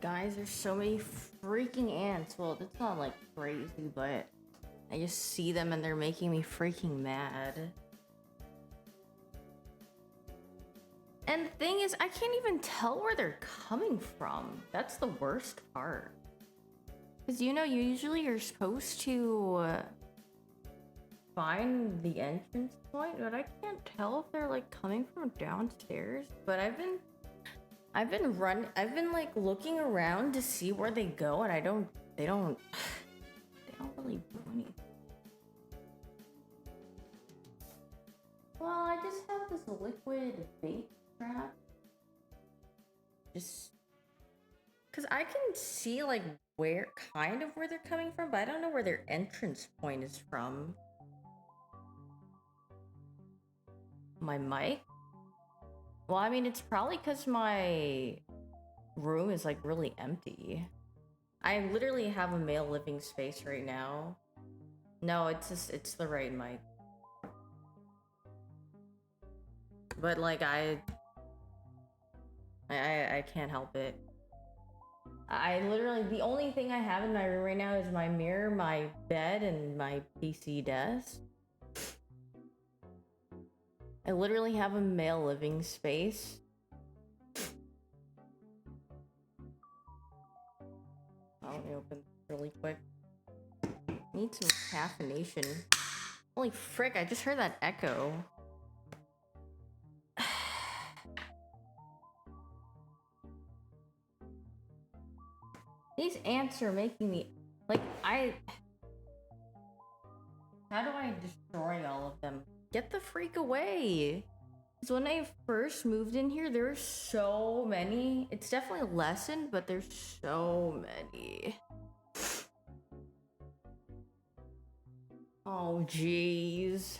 Guys, there's so many freaking ants. Well, it's not like crazy, but I just see them and they're making me freaking mad. And the thing is, I can't even tell where they're coming from. That's the worst part. Because you know, usually you're supposed to find the entrance point, but I can't tell if they're like coming from downstairs. But I've been like looking around to see where they go, and they don't really do anything. Well, I just have this liquid bait trap. Just because I can see like where they're coming from, but I don't know where their entrance point is from. My mic? Well, I mean, it's probably because my room is like really empty. I literally have a male living space right now. No, it's the right mic. But like I can't help it. I literally, the only thing I have in my room right now is my mirror, my bed, and my PC desk. I literally have a male living space. Let me open this really quick. Need some caffeination. Holy frick, I just heard that echo. These ants are making me like how do I destroy all of them? Get the freak away. Because when I first moved in here, there were so many. It's definitely lessened, but there's so many. Oh, jeez.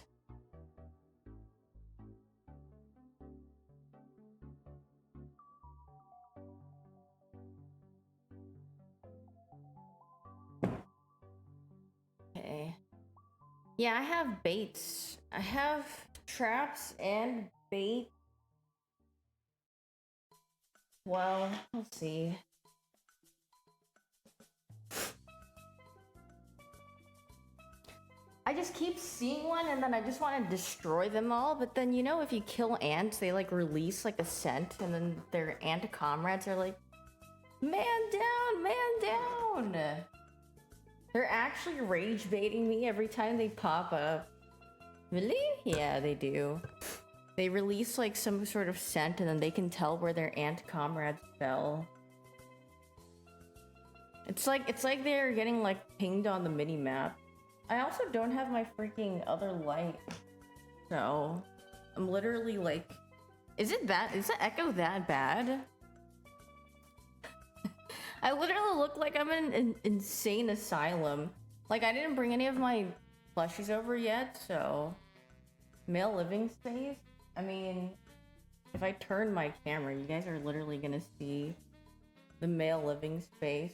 Okay. Yeah, I have baits. I have traps and bait. Well, let's see. I just keep seeing one and then I just want to destroy them all. But then, you know, if you kill ants, they like release like a scent and then their ant comrades are like, man down, man down. They're actually rage baiting me every time they pop up. Really? Yeah, they do. They release like some sort of scent and then they can tell where their ant comrades fell. It's like they're getting like pinged on the mini map. I also don't have my freaking other light. So I'm literally like, is the echo that bad? I literally look like I'm in an insane asylum. Like I didn't bring any of my plushies over yet, so male living space. I mean, if I turn my camera, you guys are literally gonna see the male living space.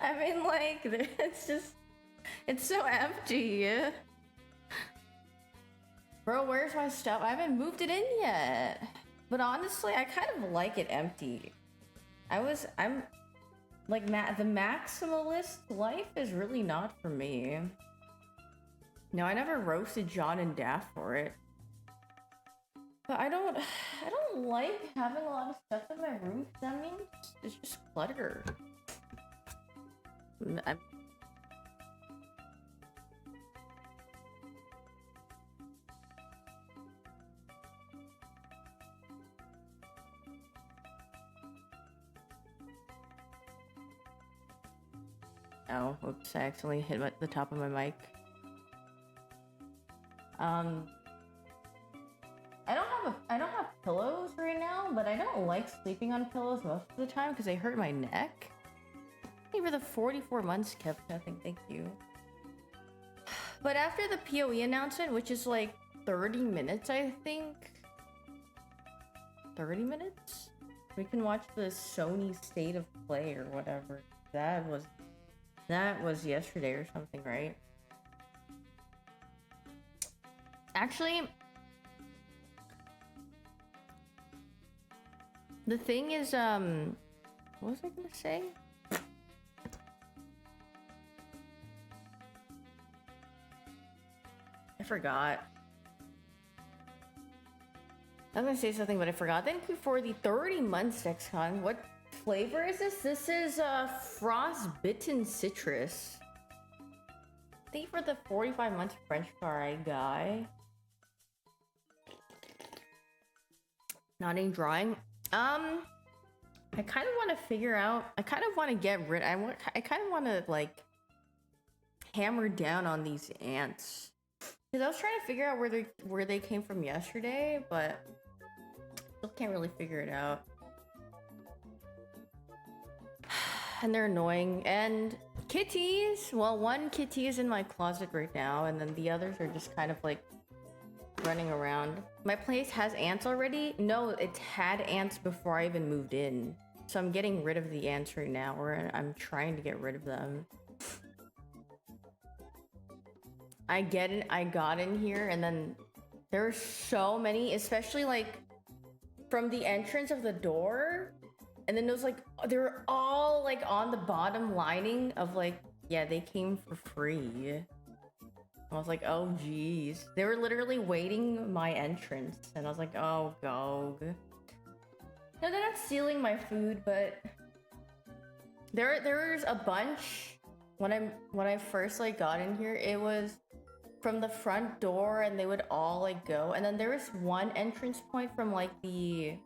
I mean, like, it's so empty. Bro, where's my stuff? I haven't moved it in yet. But honestly, I kind of like it empty. I'm like, the maximalist life is really not for me. No, I never roasted John and Daff for it. But I don't like having a lot of stuff in my room. That means it's just clutter. Oh, oops, I accidentally hit the top of my mic. I don't have pillows right now, but I don't like sleeping on pillows most of the time because they hurt my neck. Thank you for the 44 months, kept nothing, thank you. But after the PoE announcement, which is like 30 minutes, I think. 30 minutes? We can watch the Sony State of Play or whatever. That was yesterday or something, right? Actually, The thing is, what was I gonna say? I forgot. I was gonna say something, but I forgot. Thank you for the 30 months, Dexcon. What flavor is this? This is frostbitten citrus. Thank you for the 45 months French fry guy. Not in drawing. I kind of want to figure out. I kind of want to get rid. I kind of want to like hammer down on these ants because I was trying to figure out where they came from yesterday, but still can't really figure it out. And they're annoying. And kitties. Well, one kitty is in my closet right now, and then the others are just kind of like running around. My place has ants already? No, it had ants before I even moved in. So I'm getting rid of the ants right now, or I'm trying to get rid of them. I got in here and then there were so many, especially like from the entrance of the door. And then it was like, they were all like on the bottom lining of like, yeah, they came for free. I was like, oh geez. They were literally waiting my entrance, and I was like, oh Gog. No, they're not stealing my food, but there was a bunch when I first like got in here. It was from the front door, and they would all like go, and then there was one entrance point from like the.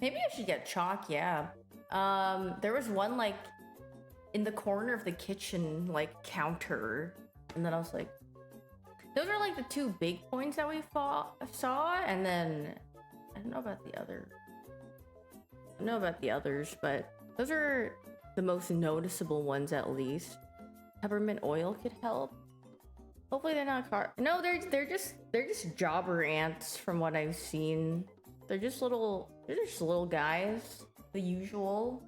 Maybe I should get chalk. Yeah. There was one like in the corner of the kitchen, like counter, and then I was like, those are like the two big points that we saw, and then I don't know about the other. I don't know about the others, but those are the most noticeable ones at least. Peppermint oil could help. Hopefully they're not no, they're just jobber ants from what I've seen. They're just little guys, the usual.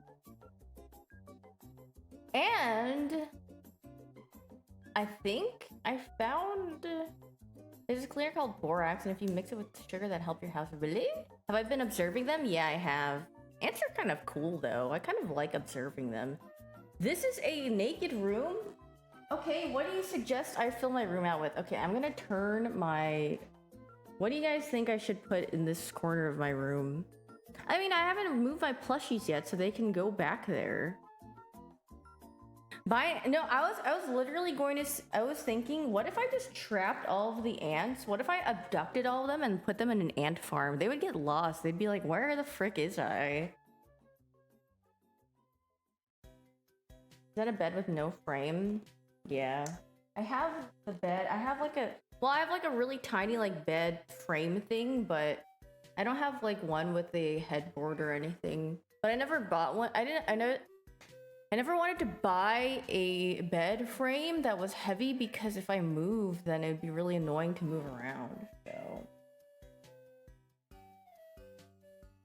And I think I found there's a cleaner called borax, and if you mix it with sugar that help your house. Really? Have I been observing them? Yeah, I have. Ants are kind of cool though. I kind of like observing them. This is a naked room. Okay, what do you suggest I fill my room out with? Okay, I'm gonna turn my... What do you guys think I should put in this corner of my room? I mean, I haven't moved my plushies yet, so they can go back there. No, I was literally going to... I was thinking, what if I just trapped all of the ants? What if I abducted all of them and put them in an ant farm? They would get lost. They'd be like, where the frick is I? Is that a bed with no frame? Yeah. I have the bed. I have like a... Well, I have like a really tiny like bed frame thing, but I don't have like one with a headboard or anything. But I never bought one. I never wanted to buy a bed frame that was heavy because if I move, then it'd be really annoying to move around. So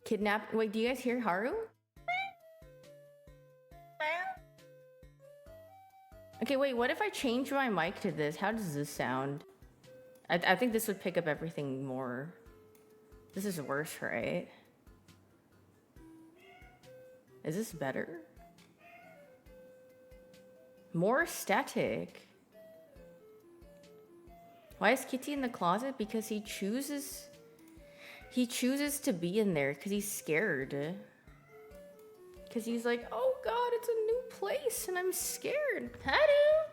kidnap. Wait, do you guys hear Haru? Okay, wait, what if I change my mic to this? How does this sound? I think this would pick up everything more. This is worse, right? Is this better? More static. Why is Kitty in the closet? Because he chooses to be in there because he's scared. Because he's like, oh god, it's a new place and I'm scared. Hello.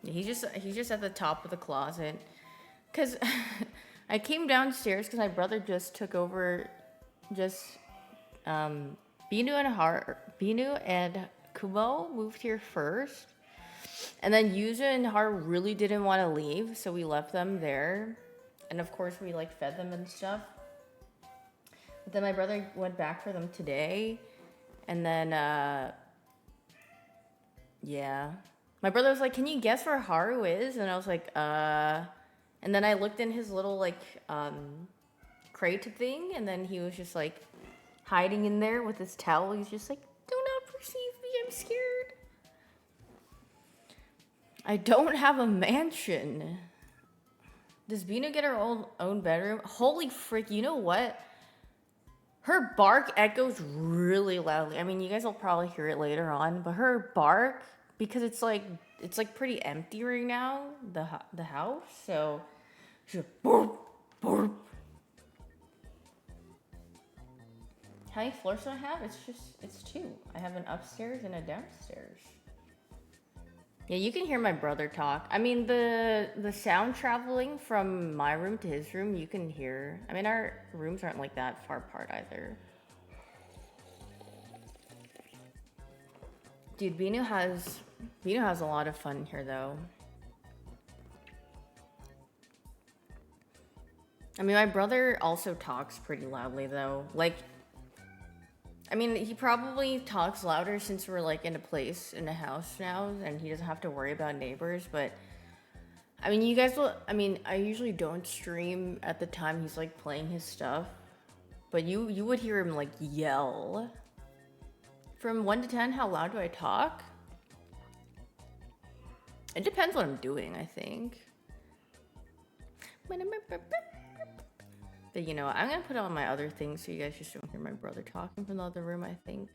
He's just at the top of the closet. Cause I came downstairs because my brother just took over. Binu and Kumo moved here first, and then Yuza and Har really didn't want to leave, so we left them there, and of course we like fed them and stuff. But then my brother went back for them today, and then yeah. My brother was like, can you guess where Haru is? And I was like, And then I looked in his little, like, crate thing, and then he was just, like, hiding in there with his towel. He's just like, do not perceive me, I'm scared. I don't have a mansion. Does Bina get her own bedroom? Holy frick, you know what? Her bark echoes really loudly. I mean, you guys will probably hear it later on, but her bark, because it's like pretty empty right now, the house, so she's like, burp, burp. How many floors do I have? It's two. I have an upstairs and a downstairs. Yeah, you can hear my brother talk. I mean, the sound traveling from my room to his room, you can hear. I mean, our rooms aren't like that far apart either. Dude, Bino has a lot of fun here though. I mean, my brother also talks pretty loudly though. Like, I mean, he probably talks louder since we're like in a house now, and he doesn't have to worry about neighbors. But I mean, you guys will. I mean, I usually don't stream at the time he's like playing his stuff, but you would hear him like yell. From 1 to 10, how loud do I talk? It depends what I'm doing, I think. But you know, I'm gonna put on my other things so you guys just don't hear my brother talking from the other room, I think.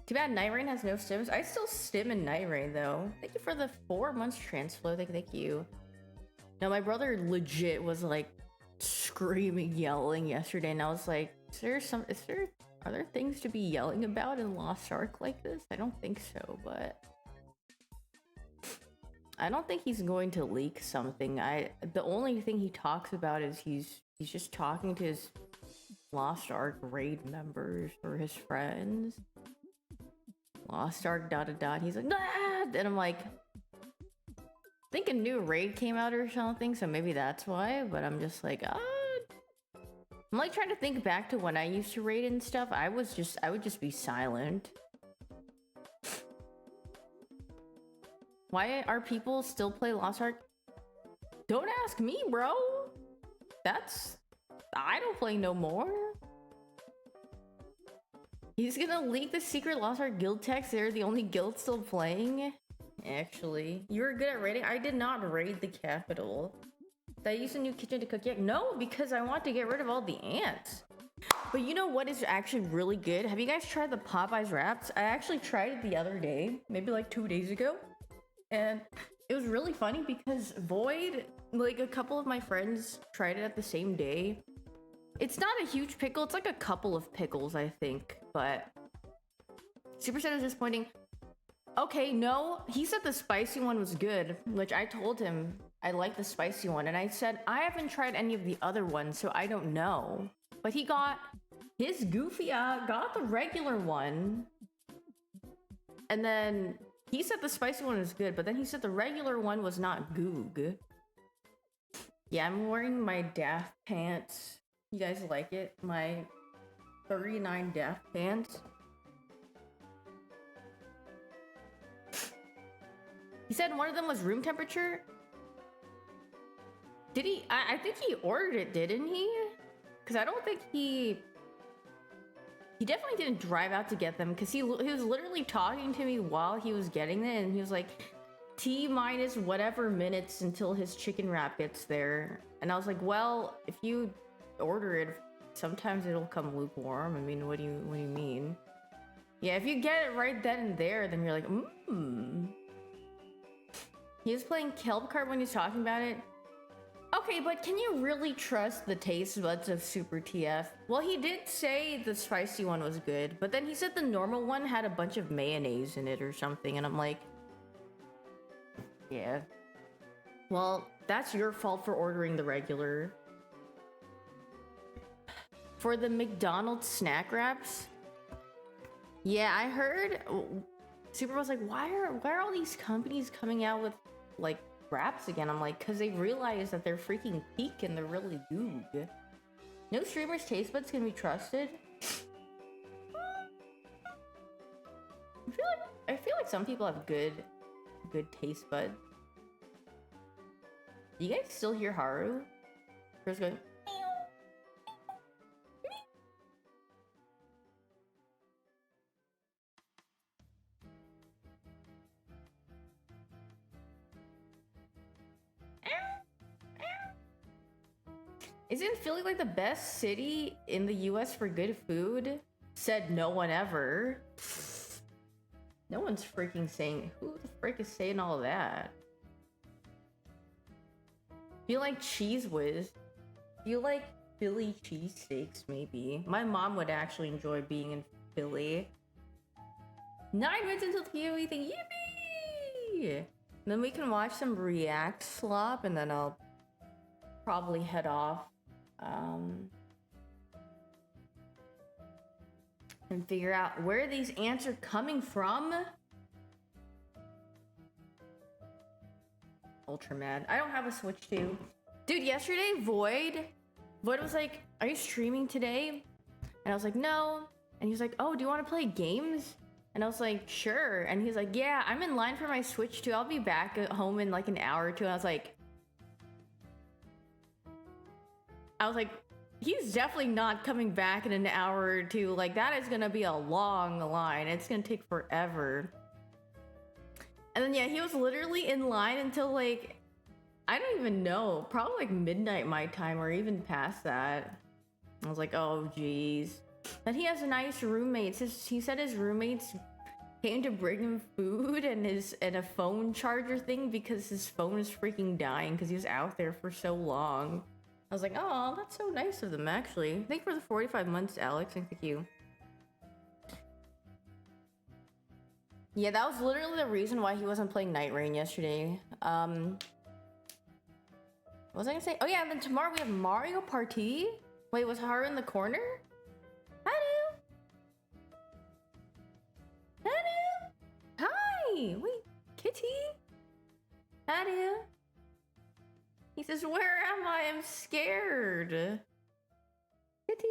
Too bad Night Rain has no stims. I still stim in Night Rain though. Thank you for the 4 months transflow. Thank you. No, my brother legit was like screaming, yelling yesterday, and I was like, are there things to be yelling about in Lost Ark like this? I don't think so, but I don't think he's going to leak something. The only thing he talks about is he's just talking to his Lost Ark raid members or his friends. Lost Ark ... He's like, nah! And I'm like, I think a new raid came out or something, so maybe that's why. But I'm just like, I'm like trying to think back to when I used to raid and stuff. I would just be silent. Why are people still play Lost Ark? Don't ask me, bro. I don't play no more. He's gonna leak the secret Lost Ark guild text. They're the only guild still playing. Actually, you were good at raiding. I did not raid the capital. Did I use a new kitchen to cook yet? No, because I want to get rid of all the ants. But you know what is actually really good? Have you guys tried the Popeyes wraps? I actually tried it the other day, maybe like 2 days ago. And it was really funny because Void, like a couple of my friends tried it at the same day. It's not a huge pickle, it's like a couple of pickles, I think, but Superset is disappointing. Okay, no, he said the spicy one was good, which I told him I like the spicy one, and I said I haven't tried any of the other ones, so I don't know. But he got his goofy got the regular one, and then he said the spicy one was good, but then he said the regular one was not goog. Yeah, I'm wearing my Daft pants. You guys like it? My 39 Daft pants. He said one of them was room temperature. Did he? I think he ordered it, didn't he? Because I don't think he definitely didn't drive out to get them, because he was literally talking to me while he was getting it, and he was like, T minus whatever minutes until his chicken wrap gets there. And I was like, well, if you order it, sometimes it'll come lukewarm. I mean, what do you mean? Yeah, if you get it right then and there, then you're like, He was playing Kelp Card when he's talking about it. Okay, but can you really trust the taste buds of Super TF? Well, he did say the spicy one was good, but then he said the normal one had a bunch of mayonnaise in it or something, and I'm like, yeah. Well, that's your fault for ordering the regular. For the McDonald's snack wraps? Yeah, I heard Super was like, why are all these companies coming out with like wraps again? I'm like, because they realize that they're freaking peak and they're really goog. No streamer's taste buds can be trusted. I feel like some people have good taste buds. Do you guys still hear Haru? Haru's going. Isn't Philly like the best city in the US for good food? Said no one ever. No one's freaking saying. Who the frick is saying all of that? Feel like Cheese Whiz. Feel like Philly cheesesteaks, maybe. My mom would actually enjoy being in Philly. 9 minutes until the POE thing. Yippee! Then we can watch some React slop, and then I'll probably head off. And figure out where these ants are coming from. Ultra mad. I don't have a Switch 2. Dude, yesterday, Void was like, are you streaming today? And I was like, no. And he was like, oh, do you want to play games? And I was like, sure. And he's like, yeah, I'm in line for my Switch 2. I'll be back at home in like an hour or two. And I was like, he's definitely not coming back in an hour or two. Like, that is gonna be a long line. It's gonna take forever. And then, yeah, he was literally in line until, like, I don't even know. Probably, like, midnight my time or even past that. I was like, oh, jeez. Then he has nice roommates. He said his roommates came to bring him food and a phone charger thing because his phone is freaking dying because he was out there for so long. I was like, oh, that's so nice of them, actually. Thank you for the 45 months, Alex, and thank you. Yeah, that was literally the reason why he wasn't playing Night Rain yesterday. What was I gonna say? Oh yeah, and then tomorrow we have Mario Party. Wait, was Haru in the corner? Haru! Haru! Hi! Wait, Kitty? Haru? He says, where am I? I'm scared. Kitty?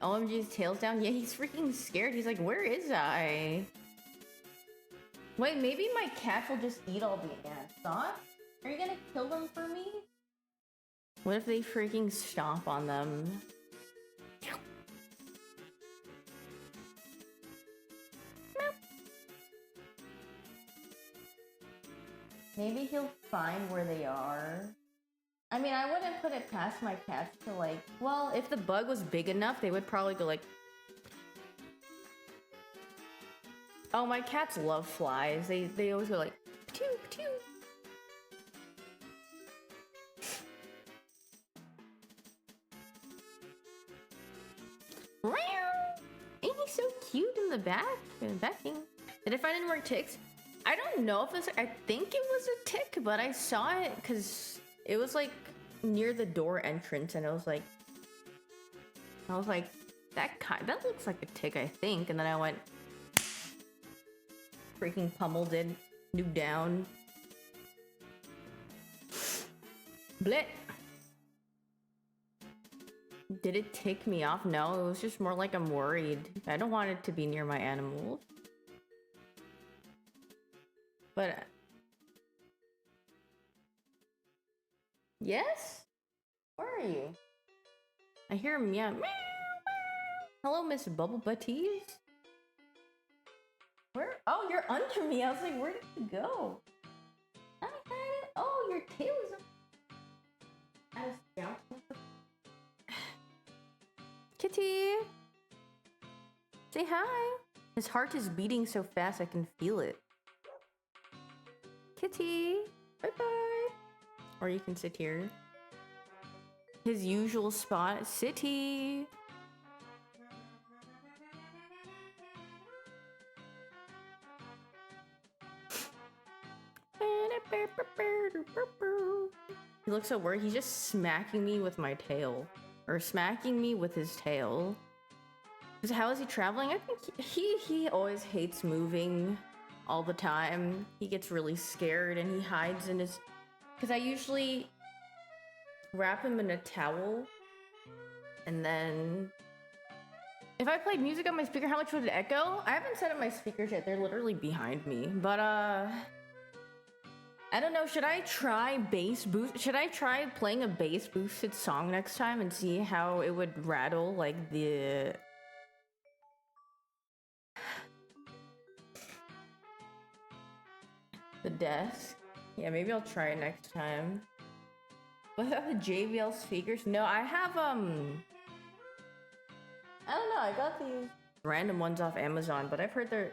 OMG's tail's down. Yeah, he's freaking scared. He's like, where is I? Wait, maybe my cats will just eat all the ants. Thought? Are you gonna kill them for me? What if they freaking stomp on them? Maybe he'll find where they are. I mean, I wouldn't put it past my cats to like, well, if the bug was big enough, they would probably go like... Oh, my cats love flies. They always go like, patoo, patoo. Ain't he so cute in the back? Backing. Did I find any more ticks? I don't know if it's... I think it was a tick, but I saw it because it was like near the door entrance, and I was like, that looks like a tick, I think. And then I went, freaking pummeled it, nuke down. Blit. Did it tick me off? No, it was just more like I'm worried. I don't want it to be near my animals. But... Yes? Where are you? I hear him meow. Meow, meow. Hello, Miss Bubble Butties. Where? Oh, you're under me. I was like, where did you go? I had it. Oh, your tail is up. I was down. Kitty! Say hi! His heart is beating so fast I can feel it. Kitty! Bye-bye! Or you can sit here. His usual spot. City! He looks so worried. He's just smacking me with my tail. Or smacking me with his tail. Because how is he traveling? I think he always hates moving all the time. He gets really scared and he hides in his... Because I usually wrap him in a towel. And then... If I played music on my speaker, how much would it echo? I haven't set up my speakers yet. They're literally behind me. But, I don't know, should I try bass boost? Should I try playing a bass boosted song next time and see how it would rattle, like, the The desk. Yeah, maybe I'll try it next time. What about the JBL speakers? No, I have I don't know, I got these random ones off Amazon, but I've heard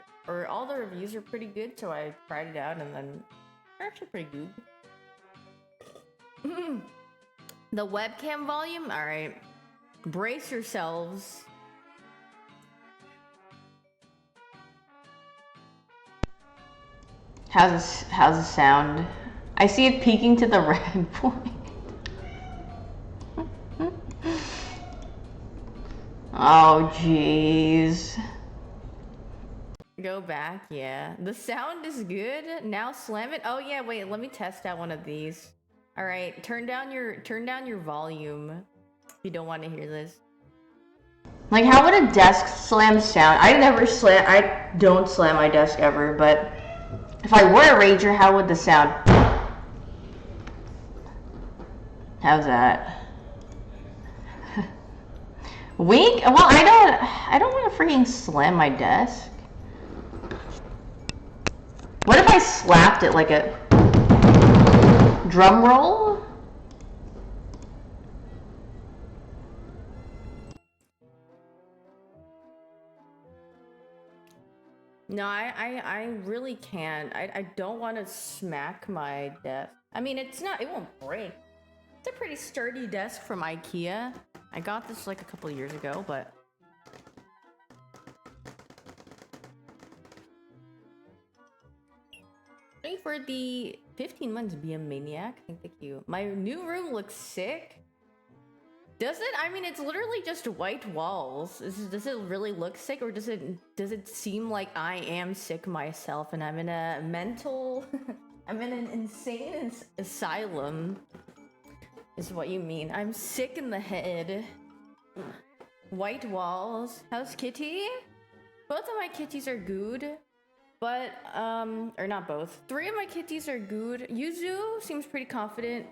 all the reviews are pretty good, so I tried it out and then they're actually pretty good. The webcam volume? Alright. Brace yourselves. How's the sound? I see it peaking to the red point. Oh jeez. Go back, yeah. The sound is good. Now slam it. Oh yeah, wait, let me test out one of these. Alright, turn down your volume if you don't want to hear this. Like, how would a desk slam sound? I don't slam my desk ever, but if I were a rager, how would the sound? How's that? Wink? Well, I don't want to freaking slam my desk. What if I slapped it like a drum roll? No, I really can't. I don't want to smack my desk. I mean, it won't break. It's a pretty sturdy desk from IKEA. I got this like a couple years ago, but... Thank you for the 15 months, be a maniac. Thank you. My new room looks sick. Does it? I mean, it's literally just white walls. Does it really look sick, or does it seem like I am sick myself and I'm in a mental... I'm in an insane asylum, is what you mean. I'm sick in the head. White walls. How's Kitty? Both of my kitties are good, but, or not both. 3 of my kitties are good. Yuzu seems pretty confident.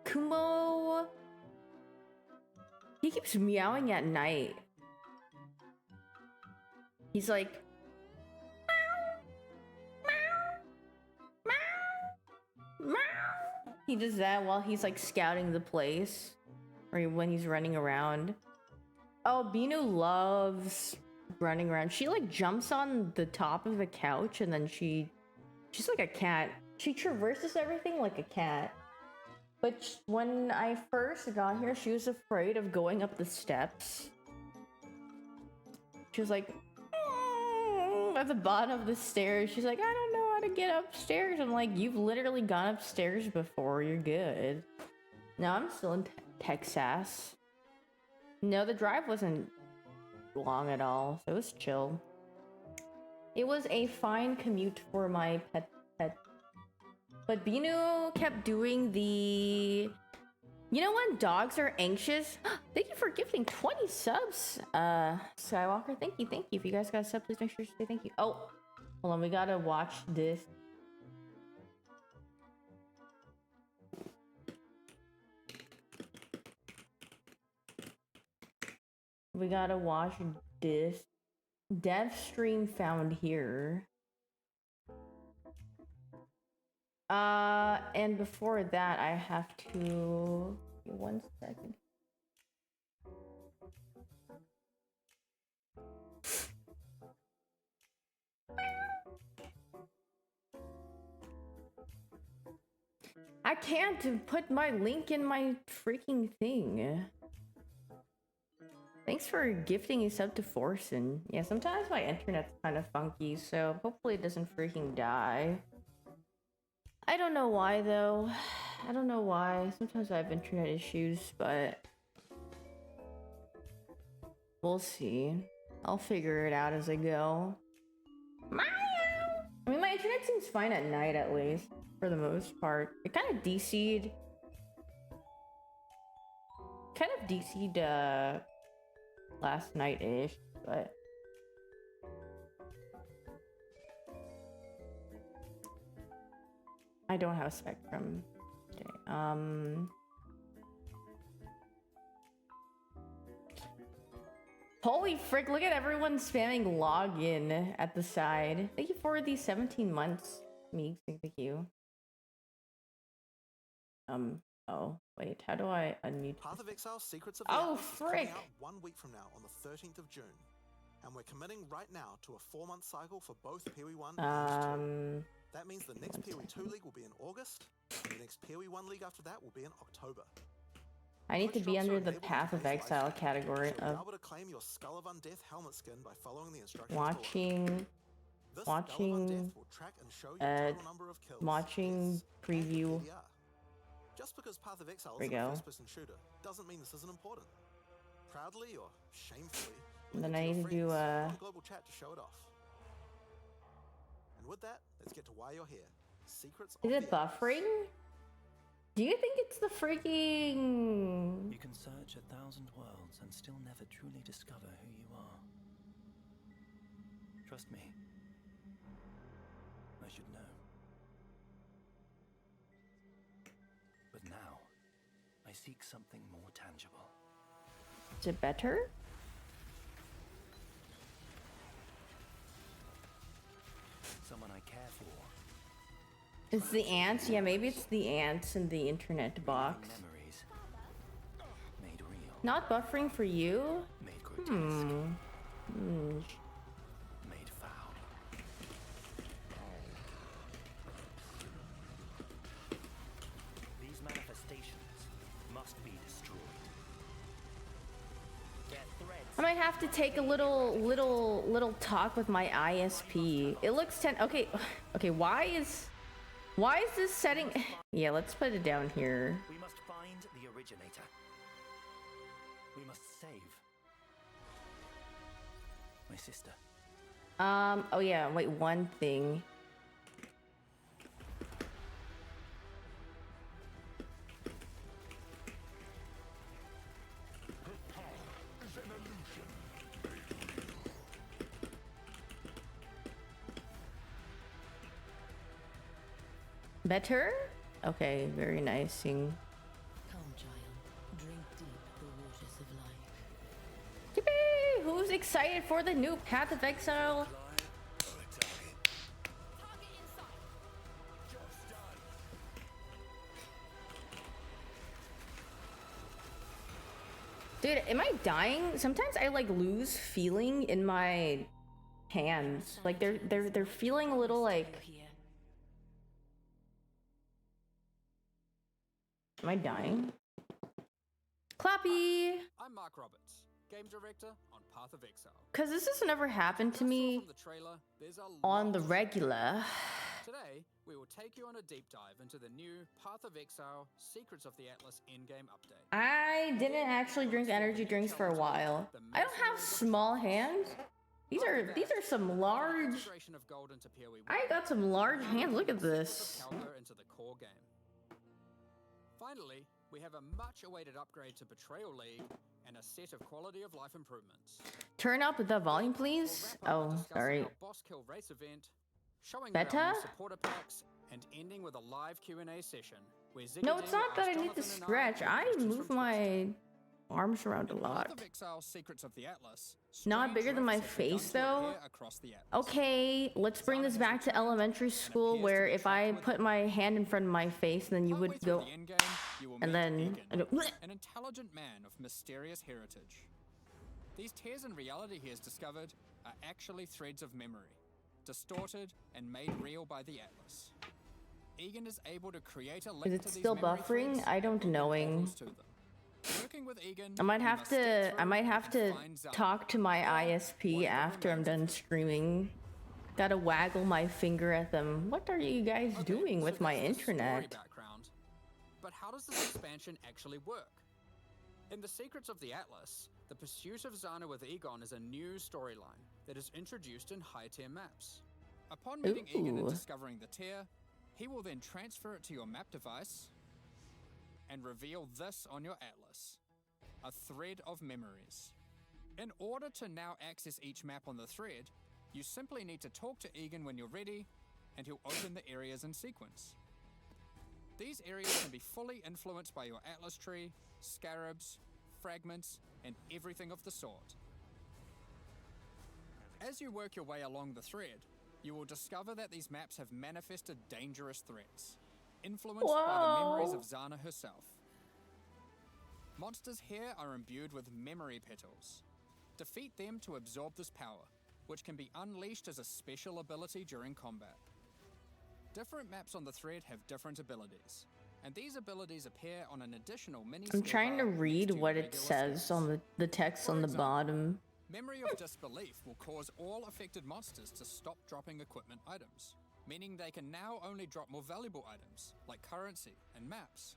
Kumo... He keeps meowing at night. He's like... Meow, meow, meow, meow. He does that while he's like scouting the place. Or when he's running around. Oh, Binu loves running around. She like jumps on the top of the couch and then she's like a cat. She traverses everything like a cat. But when I first got here, she was afraid of going up the steps. She was like, at the bottom of the stairs. She's like, I don't know how to get upstairs. I'm like, you've literally gone upstairs before. You're good. No, I'm still in Texas. No, the drive wasn't long at all. So it was chill. It was a fine commute for my pet. But Binu kept doing the... You know when dogs are anxious? Thank you for gifting 20 subs. Skywalker, thank you. If you guys got a sub, please make sure to say thank you. Oh, hold on, we gotta watch this. We gotta watch this. Dev stream found here. And before that, I have to... 1 second. I can't put my link in my freaking thing. Thanks for gifting a sub to Forsen. Yeah, sometimes my internet's kind of funky, so hopefully it doesn't freaking die. I don't know why, though. I don't know why. Sometimes I have internet issues, but... We'll see. I'll figure it out as I go. Meow! I mean, my internet seems fine at night, at least. For the most part. It kind of DC'd... last night-ish, but... I don't have Spectrum today. Holy frick, look at everyone spamming login at the side. Thank you for these 17 months. Meeks, thank you. Oh, wait, how do I unmute? Path of Exile Secrets of the Oh, Atlas is frick! coming out 1 week from now on the 13th of June. And we're committing right now to a 4-month cycle for both PoE 1 and 2. That means the next PoE 2 League will be in August, and the next PoE 1 League after that will be in October. I need to be under the Path of Exile category So of able to claim your Skull of Undeath helmet skin by following the instructions watching preview. Just because Path of Exile There is we a go. first-person shooter doesn't mean this isn't important. Proudly or shamefully, And then I need to do on global chat to show it off. And with that, let's get to why you're here. Secrets of Is it the Atlas. buffering? Do you think it's the freaking... You can search 1,000 worlds and still never truly discover who you are. Trust me. I should know. But now, I seek something more tangible. Is it better? Someone I care for. It's the ants? Yeah, maybe it's the ants in the internet box. Memories. Made real. Not buffering for you? Made grotesque. Made foul. These manifestations must be destroyed. Their threads. I might have to take a little talk with my ISP. It looks okay. Okay, why is this setting? Yeah, let's put it down here. We must find the originator. We must save my sister. Oh yeah, wait, one thing. Better? Okay, very nice. Sing. Come, child. Drink deep the waters of life. Yippee! Who's excited for the new Path of Exile? Dude, am I dying? Sometimes I like lose feeling in my hands. Like they're feeling a little like. Am I dying? Clappy! I'm Mark Roberts, game director on Path of Exile. Cause this has never happened to me From the trailer, there's a on lot the to regular. Today, we will take you on a deep dive into the new Path of Exile Secrets of the Atlas in-game update. I didn't actually drink energy drinks for a while. I don't have small hands. These are some large. Integration of gold into PoE 1, I got some large hands. Look at this. Secrets of Calder into the core game. Finally, we have a much-awaited upgrade to Betrayal League and a set of quality of life improvements. Turn up the volume, please. We'll wrap up by Oh, discussing sorry. our boss kill race event, showing Beta? our new supporter packs, and ending with a live Q&A session where No, it's not that I need to stretch. I move my arms around a lot. Path of Exile Secrets of the Atlas. Not strange bigger than my races have begun face, to though. appear across the Atlas. Okay, let's bring this back to elementary school where if I put my hand in front of my face, then you Partway would through go. the endgame, you will And meet then. Egan, an intelligent man of mysterious heritage. These tears in reality he has discovered are actually threads of memory, distorted and made real by the Atlas. Egan is able to create a link Is it to these still memory buffering? threads I don't and knowing. portals to them. Working with Egan, I might you have must to. step I through might have and to find Zelda. talk to my Or ISP whatever after I'm remains done of it. streaming. Gotta waggle my finger at them. What are you guys Okay, doing so with my that's the story internet? background. But how does this expansion actually work? In the Secrets of the Atlas, the pursuit of Zana with Egon is a new storyline that is introduced in high-tier maps. Upon meeting Egon and Ooh. discovering the tier, he will then transfer it to your map device and reveal this on your atlas, a thread of memories. In order to now access each map on the thread, you simply need to talk to Egan when you're ready, and he'll open the areas in sequence. These areas can be fully influenced by your atlas tree, scarabs, fragments, and everything of the sort. As you work your way along the thread, you will discover that these maps have manifested dangerous threats, influenced by the memories of Zana herself. Monsters here are imbued with memory petals. Defeat them to absorb this power, which can be unleashed as a special ability during combat. Different maps on the thread have different abilities, and these abilities appear on an additional mini I'm trying to read what it says on the text on the bottom. Memory of Disbelief will cause all affected monsters to stop dropping equipment items, meaning they can now only drop more valuable items, like currency and maps.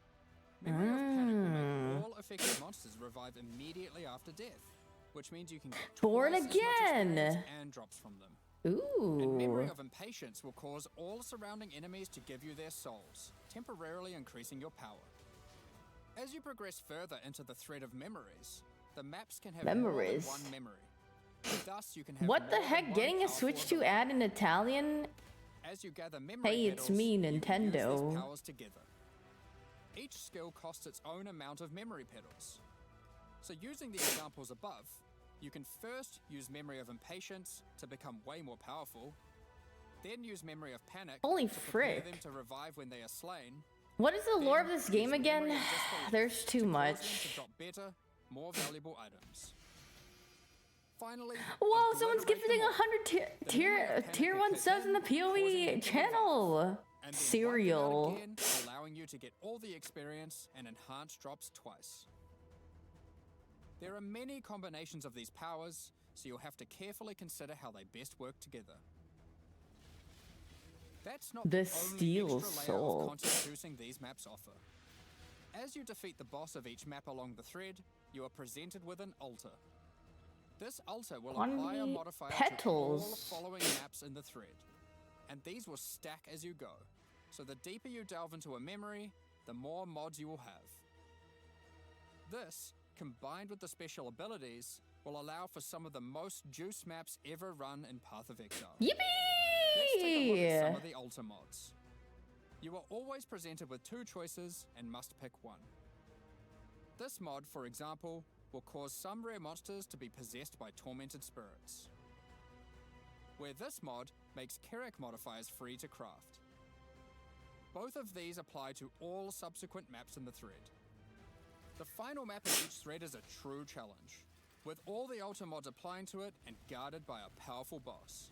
Memory of Panic will make all affected monsters revive immediately after death, which means you can get Born twice as much again experience and drops from them. Ooh. And Memory of Impatience will cause all surrounding enemies to give you their souls, temporarily increasing your power. As you progress further into the thread of memories, the maps can have more than one memory. Thus, you can have What the more than heck? one Getting a powerful Switch to ability. add in Italian? As you gather memory Hey, it's petals, me, you can use Nintendo. these powers together. Each skill costs its own amount of memory petals. So using the examples above, you can first use Memory of Impatience to become way more powerful, then use Memory of Panic Holy to prepare frick. them to revive when they are slain. What is the lore of Then this game use Memory again? of Disbelief There's to too cause them much. to drop better, more valuable items. Finally, Whoa, obliterate someone's them gifting all. 100 The Memory of Panic tier will 1 kick subs in the causing them PoE to channel. and then wipe them out Cereal. again, allowing you to get all the experience and enhanced drops twice. There are many combinations of these powers, so you'll have to carefully consider how they best work together. That's not The only Steel extra layer Soul. of content boosting these maps offer. As you defeat the boss of each map along the thread, you are presented with an altar. This altar will On apply a the modifier to all petals. following maps in the thread, and these will stack as you go. So the deeper you delve into a memory, the more mods you will have. This, combined with the special abilities, will allow for some of the most juice maps ever run in Path of Exile. Let's take a look at some Yippee! of the altar mods. You are always presented with two choices and must pick one. This mod, for example, will cause some rare monsters to be possessed by tormented spirits. Where this mod makes Kirak modifiers free to craft. Both of these apply to all subsequent maps in the thread. The final map in each thread is a true challenge, with all the altar mods applying to it and guarded by a powerful boss.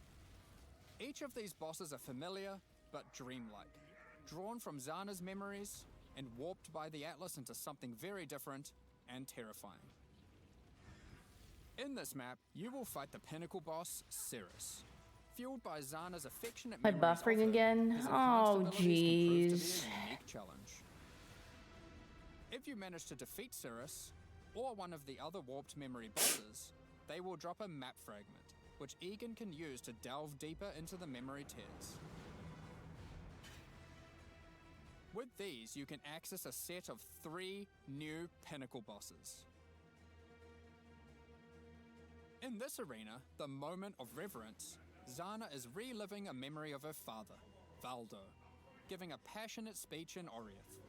Each of these bosses are familiar, but dreamlike, drawn from Zana's memories and warped by the Atlas into something very different and terrifying. In this map, you will fight the pinnacle boss, Cirrus. Fueled by Zana's affectionate Am I memories of buffering her, again? his enhanced Oh, abilities can prove to be jeez. a unique challenge. If you manage to defeat Cirrus, or one of the other warped memory bosses, they will drop a map fragment, which Egan can use to delve deeper into the memory tears. With these, you can access a set of 3 new pinnacle bosses. In this arena, the Moment of Reverence, Zana is reliving a memory of her father, Valdo, giving a passionate speech in Oriath.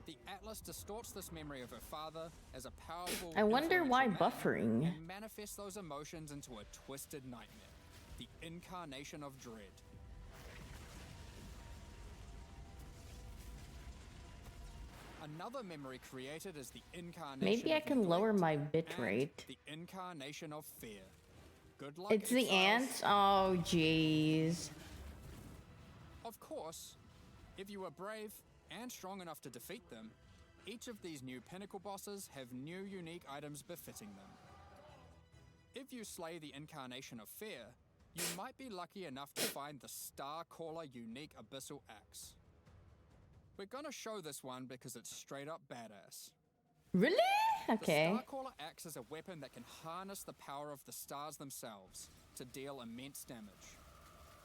The Atlas distorts this memory of her father as a powerful, I wonder why influential man buffering. and manifests those emotions into a twisted nightmare, the incarnation of dread. Another memory created is the incarnation Maybe I of can lower neglect my bit and rate. the incarnation of fear. Good luck, It's the exiles. ants? Oh, jeez. Of course, if you are brave and strong enough to defeat them, each of these new pinnacle bosses have new unique items befitting them. If you slay the incarnation of fear, you might be lucky enough to find the Star Caller unique abyssal axe. We're gonna show this one because it's straight up badass. Really? The Okay. Starcaller axe is a weapon that can harness the power of the stars themselves to deal immense damage.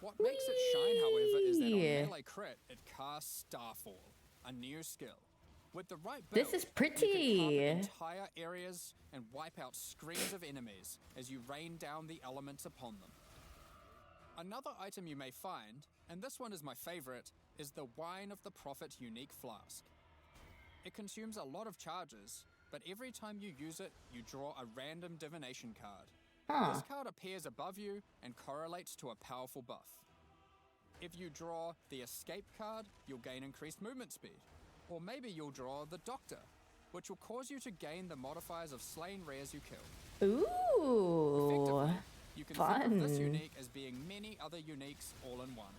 What makes it shine, however, is that on Whee! melee crit, it casts Starfall, a new skill. With the right build, This is you can pretty. carpet entire areas and wipe out screens of enemies as you rain down the elements upon them. Another item you may find, and this one is my favorite, is the Wine of the Prophet unique flask. It consumes a lot of charges, but every time you use it, you draw a random divination card, Huh. This card appears above you and correlates to a powerful buff. If you draw the Escape card, you'll gain increased movement speed. Or maybe you'll draw the Doctor, which will cause you to gain the modifiers of slain rares you kill. Ooh. Effectively, you can think of this Fun. unique as being many other uniques all in one.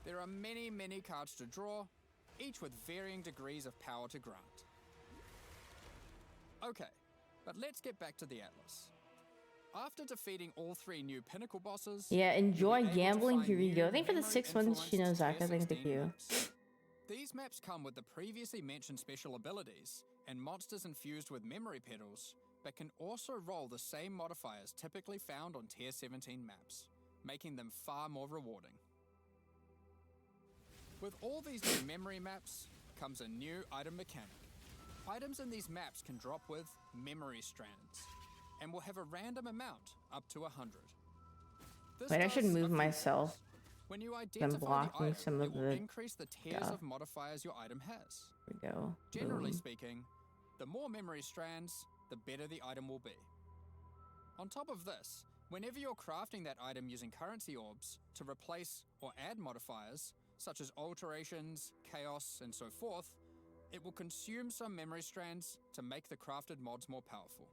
There are many, many cards to draw, each with varying degrees of power to grant. Okay, but let's get back to the Atlas. After defeating all 3 new pinnacle bosses, Yeah, you'll enjoy be able to gambling. find Here you new go. Thank you for the 6 months, memory-influenced Shinozaka. Thank tier 16 you. maps. These maps come with the previously mentioned special abilities and monsters infused with memory petals, but can also roll the same modifiers typically found on tier 17 maps, making them far more rewarding. With all these new memory maps comes a new item mechanic. Items in these maps can drop with memory strands, and will have a random amount up to 100. This Wait, I should does a move few myself. things. When you identify blocking the item, some it of will the increase the tiers stuff. of modifiers your item has. Here we go. Generally Boom. speaking, the more memory strands, the better the item will be. On top of this, whenever you're crafting that item using currency orbs to replace or add modifiers, such as alterations, chaos, and so forth, it will consume some memory strands to make the crafted mods more powerful.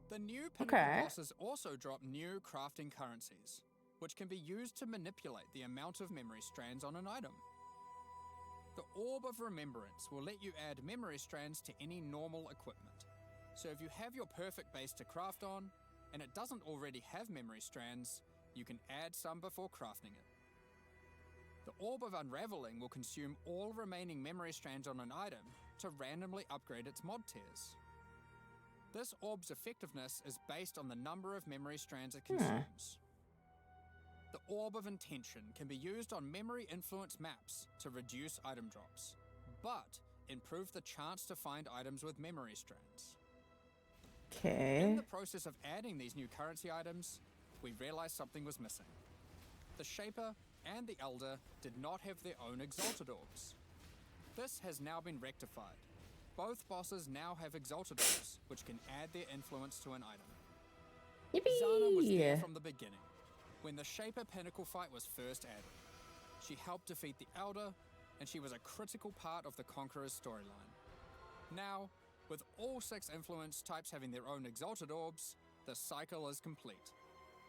The new pinnacle bosses also drop new crafting currencies, which can be used to manipulate the amount of memory strands on an item. The Orb of Remembrance will let you add memory strands to any normal equipment. So if you have your perfect base to craft on, and it doesn't already have memory strands, you can add some before crafting it. The Orb of Unraveling will consume all remaining memory strands on an item to randomly upgrade its mod tiers. This orb's effectiveness is based on the number of memory strands it consumes. The Orb of Intention can be used on memory influence maps to reduce item drops, but improve the chance to find items with memory strands. In the process of adding these new currency items, we realized something was missing. The Shaper and the Elder did not have their own Exalted Orbs. This has now been rectified. Both bosses now have Exalted Orbs, which can add their influence to an item. Zana was there from the beginning, when the Shaper Pinnacle fight was first added. She helped defeat the Elder, and she was a critical part of the Conqueror's storyline. Now, with all 6 influence types having their own Exalted Orbs, the cycle is complete.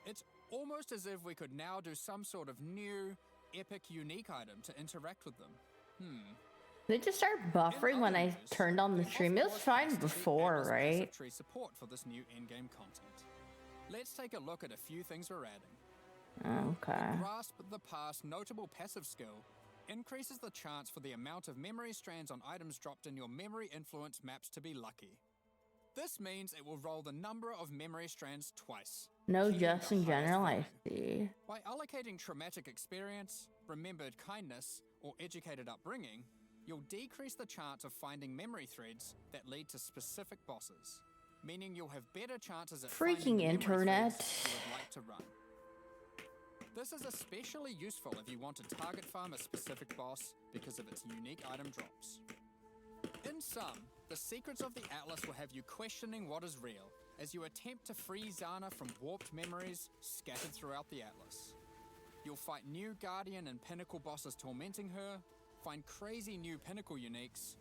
It's almost as if we could now do some sort of new, epic, unique item to interact with them. Did it just start buffering when I turned on the stream? It was fine before, right? Tree support for this new in-game content. Let's take a look at a few things we're adding. Okay. Grasp the Past notable passive skill increases the chance for the amount of memory strands on items dropped in your memory influence maps to be lucky. This means it will roll the number of memory strands twice. No, keeping just the in highest general, I value. see. By allocating traumatic experience, remembered kindness, or educated upbringing, you'll decrease the chance of finding memory threads that lead to specific bosses, meaning you'll have better chances at finding Freaking the memory internet. threads you would like to run. This is especially useful if you want to target farm a specific boss because of its unique item drops. In sum, the secrets of the Atlas will have you questioning what is real as you attempt to free Zana from warped memories scattered throughout the Atlas. You'll fight new Guardian and Pinnacle bosses tormenting her, find crazy new Pinnacle uniques.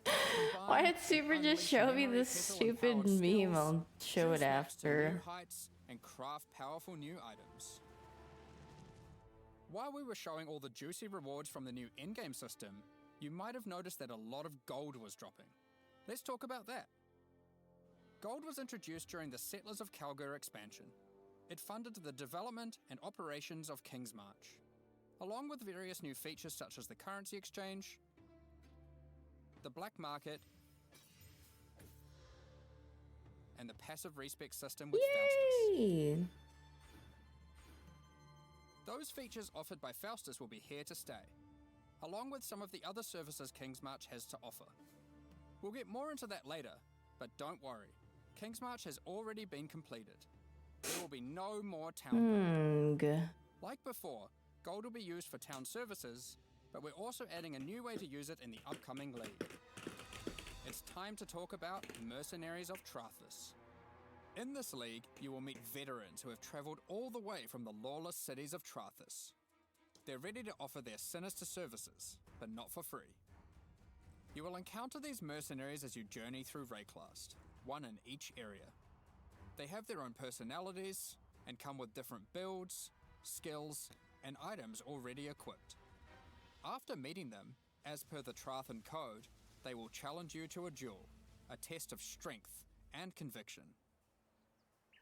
Why did Super just show me this stupid meme? I'll show it after. New heights and craft powerful new items. While we were showing all the juicy rewards from the new in-game system, you might have noticed that a lot of gold was dropping. Let's talk about that. Gold was introduced during the Settlers of Kalgur expansion. It funded the development and operations of King's March, along with various new features such as the currency exchange, the black market, and the passive respec system with Faustus. Yay! Those features offered by Faustus will be here to stay, along with some of the other services King's March has to offer. We'll get more into that later, but don't worry, King's March has already been completed. There will be no more town gold. Like before, gold will be used for town services, but we're also adding a new way to use it in the upcoming league. It's time to talk about Mercenaries of Trathus. In this league, you will meet veterans who have travelled all the way from the lawless cities of Trathus. They're ready to offer their sinister services, but not for free. You will encounter these mercenaries as you journey through Rayclast, one in each area. They have their own personalities and come with different builds, skills, and items already equipped. After meeting them, as per the Trathan code, they will challenge you to a duel, a test of strength and conviction.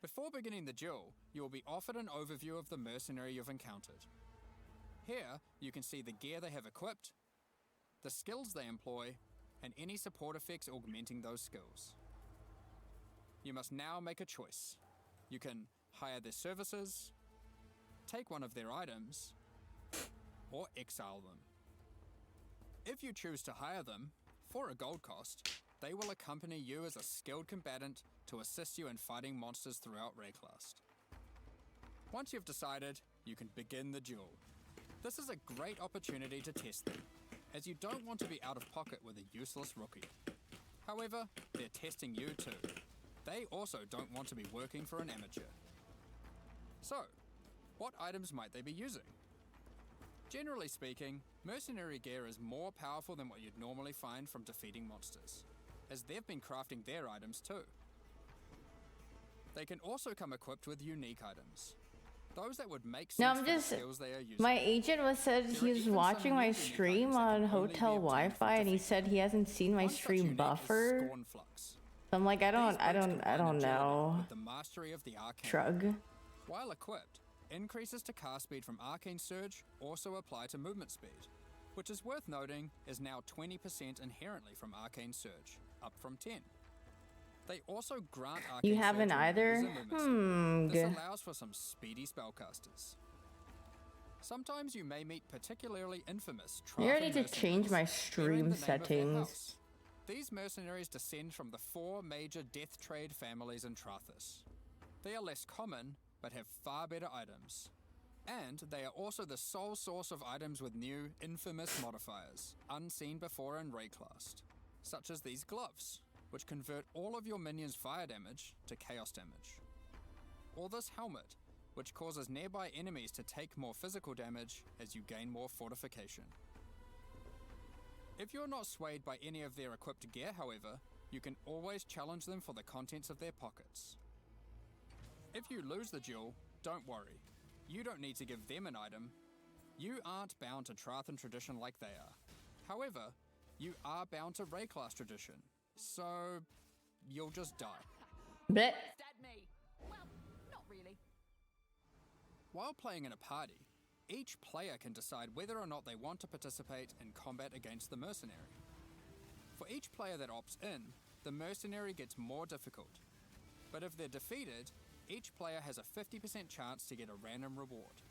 Before beginning the duel, you will be offered an overview of the mercenary you've encountered. Here, you can see the gear they have equipped, the skills they employ, and any support effects augmenting those skills. You must now make a choice. You can hire their services, take one of their items, or exile them. If you choose to hire them, for a gold cost, they will accompany you as a skilled combatant to assist you in fighting monsters throughout Rayclast. Once you've decided, you can begin the duel. This is a great opportunity to test them, as you don't want to be out of pocket with a useless rookie. However, they're testing you too. They also don't want to be working for an amateur. So, what items might they be using? Generally speaking, mercenary gear is more powerful than what you'd normally find from defeating monsters, as they've been crafting their items too. They can also come equipped with unique items, those that would make sense for the skills they are using. My agent said he was watching my stream on hotel Wi-Fi, and he said he hasn't seen my stream buffer. So I'm like, I don't know. With the mastery of the arcane. Shrug. While equipped, increases to cast speed from Arcane Surge also apply to movement speed, which is worth noting is now 20% inherently from Arcane Surge, up from 10. They also grant Arcane You haven't Surge either? This allows for some speedy spellcasters. Sometimes you may meet particularly infamous Maybe I need to change my stream settings. These mercenaries descend from the 4 major death trade families in Trathus. They are less common, but have far better items. And they are also the sole source of items with new, infamous modifiers, unseen before in Rayclast, such as these gloves, which convert all of your minions' fire damage to chaos damage. Or this helmet, which causes nearby enemies to take more physical damage as you gain more fortification. If you're not swayed by any of their equipped gear, however, you can always challenge them for the contents of their pockets. If you lose the duel, don't worry. You don't need to give them an item. You aren't bound to Trathan tradition like they are. However, you are bound to Rayclast tradition, so you'll just die. Bet. Me. Well, not really. While playing in a party, each player can decide whether or not they want to participate in combat against the mercenary. For each player that opts in, the mercenary gets more difficult. But if they're defeated, each player has a 50% chance to get a random reward,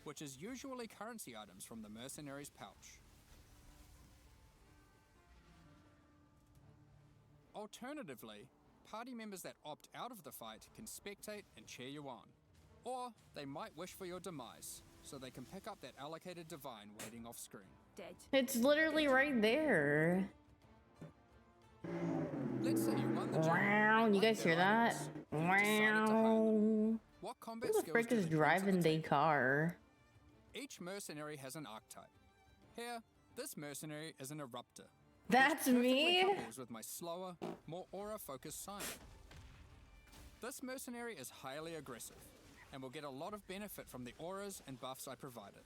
which is usually currency items from the mercenary's pouch. Alternatively, party members that opt out of the fight can spectate and cheer you on, or they might wish for your demise, so they can pick up that allocated divine waiting off screen. Dead. It's literally right there. Let's say you won the duel. Wow, you guys hear that? Wow. What combat Who the skills frick do is they bring to the driving the table? car? Each mercenary has an archetype. Here, this mercenary is an eruptor. That's which perfectly me? couples with my slower, more aura-focused sign. This mercenary is highly aggressive, and will get a lot of benefit from the auras and buffs I provided.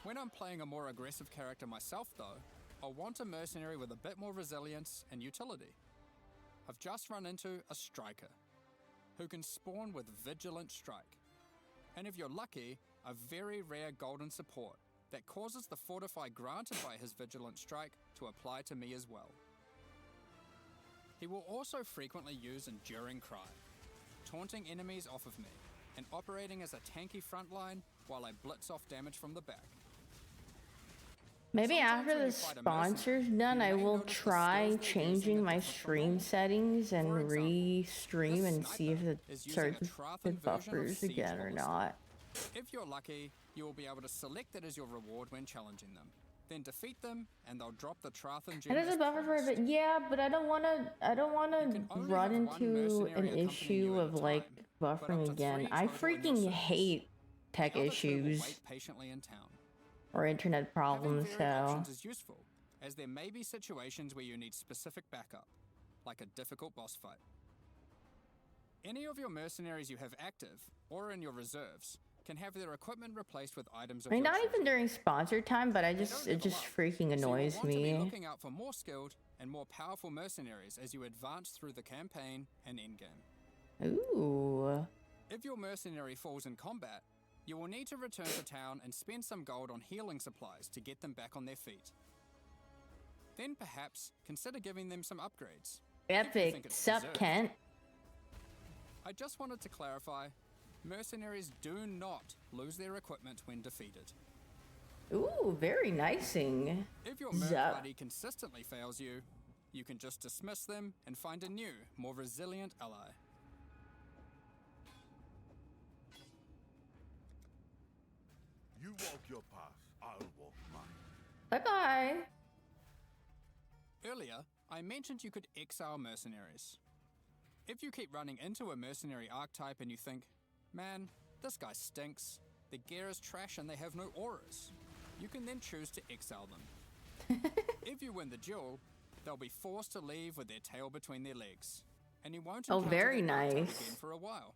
When I'm playing a more aggressive character myself though, I'll want a mercenary with a bit more resilience and utility. I've just run into a striker, who can spawn with Vigilant Strike. And if you're lucky, a very rare golden support that causes the fortify granted by his Vigilant Strike to apply to me as well. He will also frequently use Enduring Cry, taunting enemies off of me, and operating as a tanky frontline while I blitz off damage from the back. Maybe Sometimes after when the you fight a mercenary, sponsor's done, you I may will notice the try skills they're using changing are my different from stream normal. settings and For example, re-stream this and see if sniper it is using starts a with Trathan the version of buffers Siege again or Policy. not. If you're lucky, you will be able to select it as your reward when challenging them. then defeat them, and they'll drop the Trathan gem. It is a as buffer for it, promised. but yeah, but I don't wanna can only run have one into mercenary an accompanying issue you at of a like time, but up buffering to again. 3 I total in your freaking service. hate tech The other 2 will issues wait patiently in town. or internet Having problems, varied so options is useful, as there may be situations where you need specific backup, like a difficult boss fight. Any of your mercenaries you have active, or in your reserves, can have their equipment replaced with items of I mean, your not choosing. during sponsor time, but They don't it level just up, freaking so annoys you'll want to be me. looking out for more skilled and more powerful mercenaries as you advance through the campaign and endgame. Ooh. If your mercenary falls in combat, you will need to return to town and spend some gold on healing supplies to get them back on their feet. Then perhaps consider giving them some upgrades. if you think Epic. it's Sup, deserved. Kent? I just wanted to clarify, mercenaries do not lose their equipment when defeated. Ooh, very nicing. If your merc Zup. buddy consistently fails you, you can just dismiss them and find a new, more resilient ally. You walk your path, I'll walk mine. Bye-bye. Earlier, I mentioned you could exile mercenaries. If you keep running into a mercenary archetype and you think, man, this guy stinks, their gear is trash and they have no auras, you can then choose to exile them. If you win the duel, they'll be forced to leave with their tail between their legs, and you won't Oh, encounter very that archetype nice. again for a while.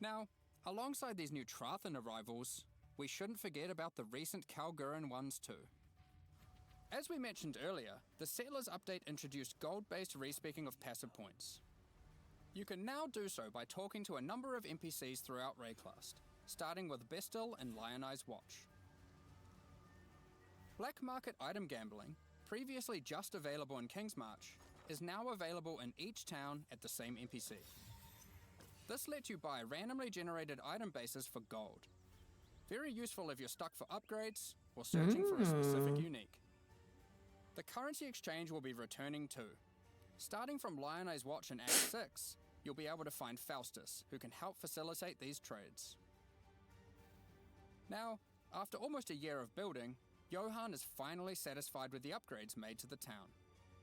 Now, alongside these new Trathan arrivals, we shouldn't forget about the recent Kalgurin ones too. As we mentioned earlier, the Settlers update introduced gold-based respeccing of passive points. You can now do so by talking to a number of NPCs throughout Rayclast, starting with Bestil and Lionized Watch. Black market item gambling, previously just available in Kingsmarch, is now available in each town at the same NPC. This lets you buy randomly generated item bases for gold. Very useful if you're stuck for upgrades or searching for a specific unique. The currency exchange will be returning too. Starting from Lionized Watch in Act 6, you'll be able to find Faustus, who can help facilitate these trades. Now, after almost a year of building, Johan is finally satisfied with the upgrades made to the town,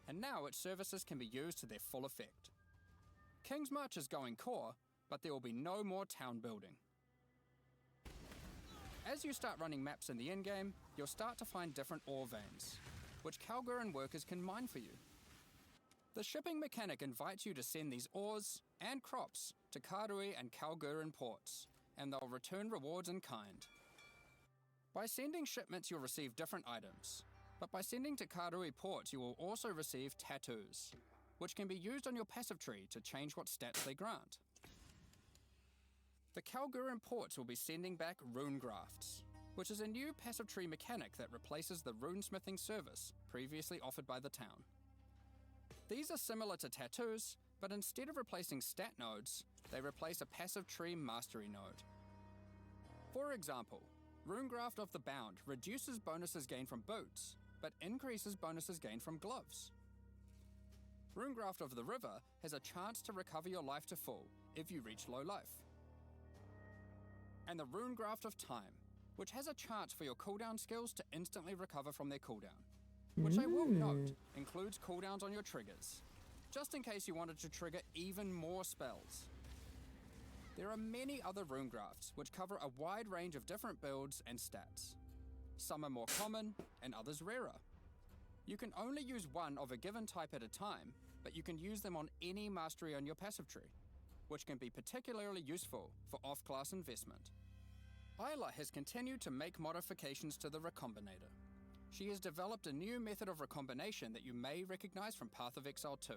and now its services can be used to their full effect. Kingsmarch is going core, but there will be no more town building. As you start running maps in the endgame, you'll start to find different ore veins, which Kalgurin workers can mine for you. The shipping mechanic invites you to send these ores and crops to Karui and Kalgurin ports, and they'll return rewards in kind. By sending shipments, you'll receive different items, but by sending to Karui ports, you will also receive tattoos, which can be used on your passive tree to change what stats they grant. The Kalgurin ports will be sending back rune grafts, which is a new passive tree mechanic that replaces the runesmithing service previously offered by the town. These are similar to tattoos, but instead of replacing stat nodes, they replace a passive tree mastery node. For example, Runegraft of the Bound reduces bonuses gained from boots, but increases bonuses gained from gloves. Runegraft of the River has a chance to recover your life to full if you reach low life. And the Runegraft of Time, which has a chance for your cooldown skills to instantly recover from their cooldown, which I will note includes cooldowns on your triggers, just in case you wanted to trigger even more spells. There are many other rune grafts which cover a wide range of different builds and stats. Some are more common and others rarer. You can only use one of a given type at a time, but you can use them on any mastery on your passive tree, which can be particularly useful for off-class investment. Isla has continued to make modifications to the Recombinator. She has developed a new method of recombination that you may recognize from Path of Exile 2.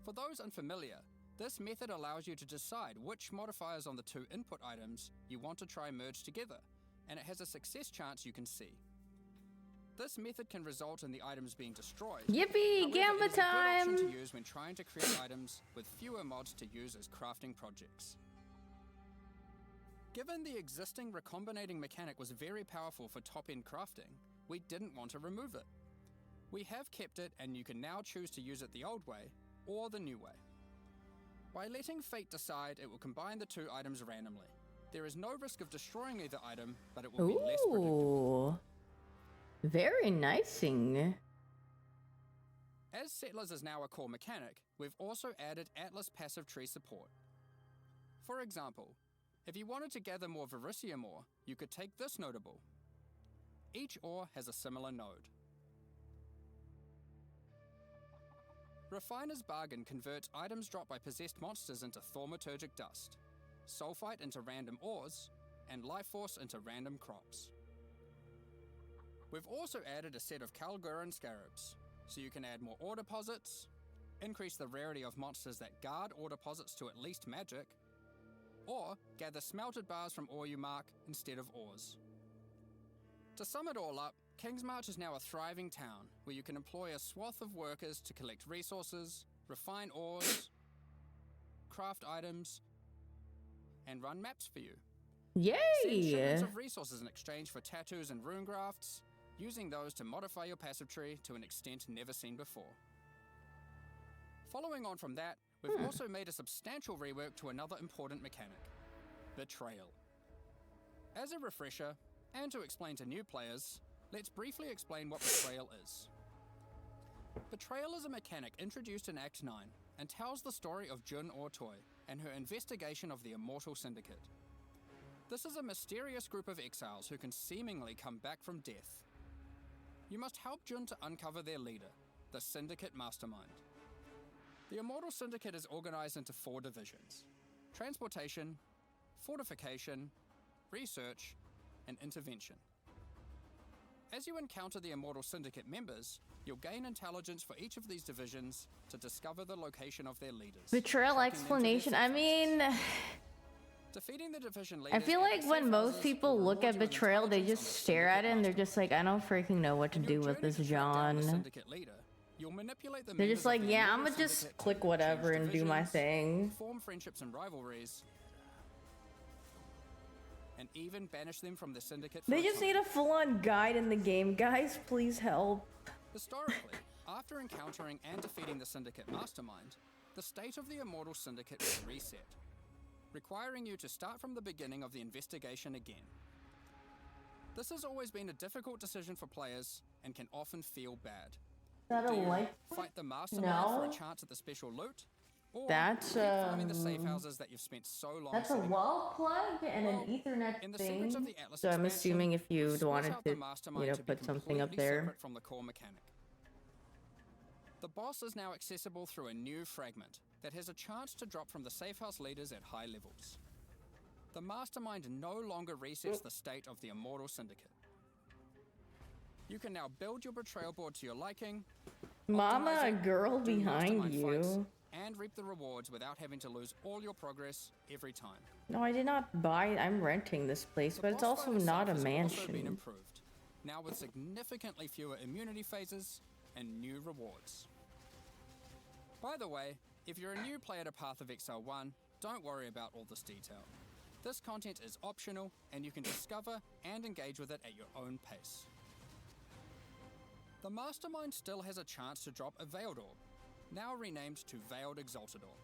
For those unfamiliar, this method allows you to decide which modifiers on the two input items you want to try merge together, and it has a success chance you can see. This method can result in the items being destroyed. Yippee! However, Gamma it is a good option time! to use when trying to create items with fewer mods to use as crafting projects. Given the existing recombinating mechanic was very powerful for top-end crafting, we didn't want to remove it. We have kept it, and you can now choose to use it the old way or the new way. By letting fate decide, it will combine the two items randomly, There is no risk of destroying either item, but it will be less predictable. Ooh. Very nicing. As Settlers is now a core mechanic, we've also added Atlas passive tree support. For example, if you wanted to gather more Verisium ore, you could take this notable. Each ore has a similar node. Refiner's Bargain converts items dropped by possessed monsters into thaumaturgic dust, sulfite into random ores, and life force into random crops. We've also added a set of Kalguran Scarabs, so you can add more ore deposits, increase the rarity of monsters that guard ore deposits to at least magic, or gather smelted bars from ore you mark instead of ores. To sum it all up, Kingsmarch is now a thriving town where you can employ a swath of workers to collect resources, refine ores, craft items, and run maps for you. Yay! Send shipments of resources in exchange for tattoos and rune grafts, using those to modify your passive tree to an extent never seen before. Following on from that, we've also made a substantial rework to another important mechanic, Betrayal. As a refresher, and to explain to new players, let's briefly explain what Betrayal is. Betrayal is a mechanic introduced in Act 9 and tells the story of Jun Ortoi and her investigation of the Immortal Syndicate. This is a mysterious group of exiles who can seemingly come back from death. You must help Jun to uncover their leader, the Syndicate Mastermind. The Immortal Syndicate is organized into 4 divisions: Transportation, Fortification, Research, and Intervention. As you encounter the Immortal Syndicate members, you'll gain intelligence for each of these divisions to discover the location of their leaders. Betrayal tracking them to their explanation. I safe mean, houses. Defeating the division leaders I feel at like the when safe most houses people will look reward at you with Betrayal, they intelligence just on the stare at it Syndicate and they're just like, I don't freaking know what to In do your with journey this, to track down the John. Syndicate leader, you'll manipulate the They're members just like, of the yeah, I'm Immortal gonna just Syndicate, click whatever change and do my divisions, thing. form friendships and rivalries, and even banish them from the Syndicate for They a just time. need a full-on guide in the game. Guys, please help. Historically, after encountering and defeating the Syndicate Mastermind, the state of the Immortal Syndicate will reset, requiring you to start from the beginning of the investigation again. This has always been a difficult decision for players and can often feel bad. Is that a Do you light? fight the Mastermind for a No. chance at the special loot? Or That's, keep farming the safe houses that you've spent so long That's a setting up? wall plug and an Well, Ethernet in the Secrets of thing. the Atlas So I'm expansion, assuming if you we've split wanted out the to, Mastermind you know, to be put something up completely there. separate from the core mechanic. The boss is now accessible through a new fragment that has a chance to drop from the safe house leaders at high levels. The Mastermind no longer resets the state of the Immortal Syndicate. You can now build your betrayal board to your liking, Mama, optimize a it, girl do behind mastermind fights, you. and reap the rewards without having to lose all your progress every time. No, I did not buy. I'm renting this place, The but it's boss also fight not a itself has also been mansion. improved, now with significantly fewer immunity phases and new rewards. By the way, if you're a new player to Path of Exile 1, don't worry about all this detail. This content is optional, and you can discover and engage with it at your own pace. The Mastermind still has a chance to drop a Veiled Orb, now renamed to Veiled Exalted Orb.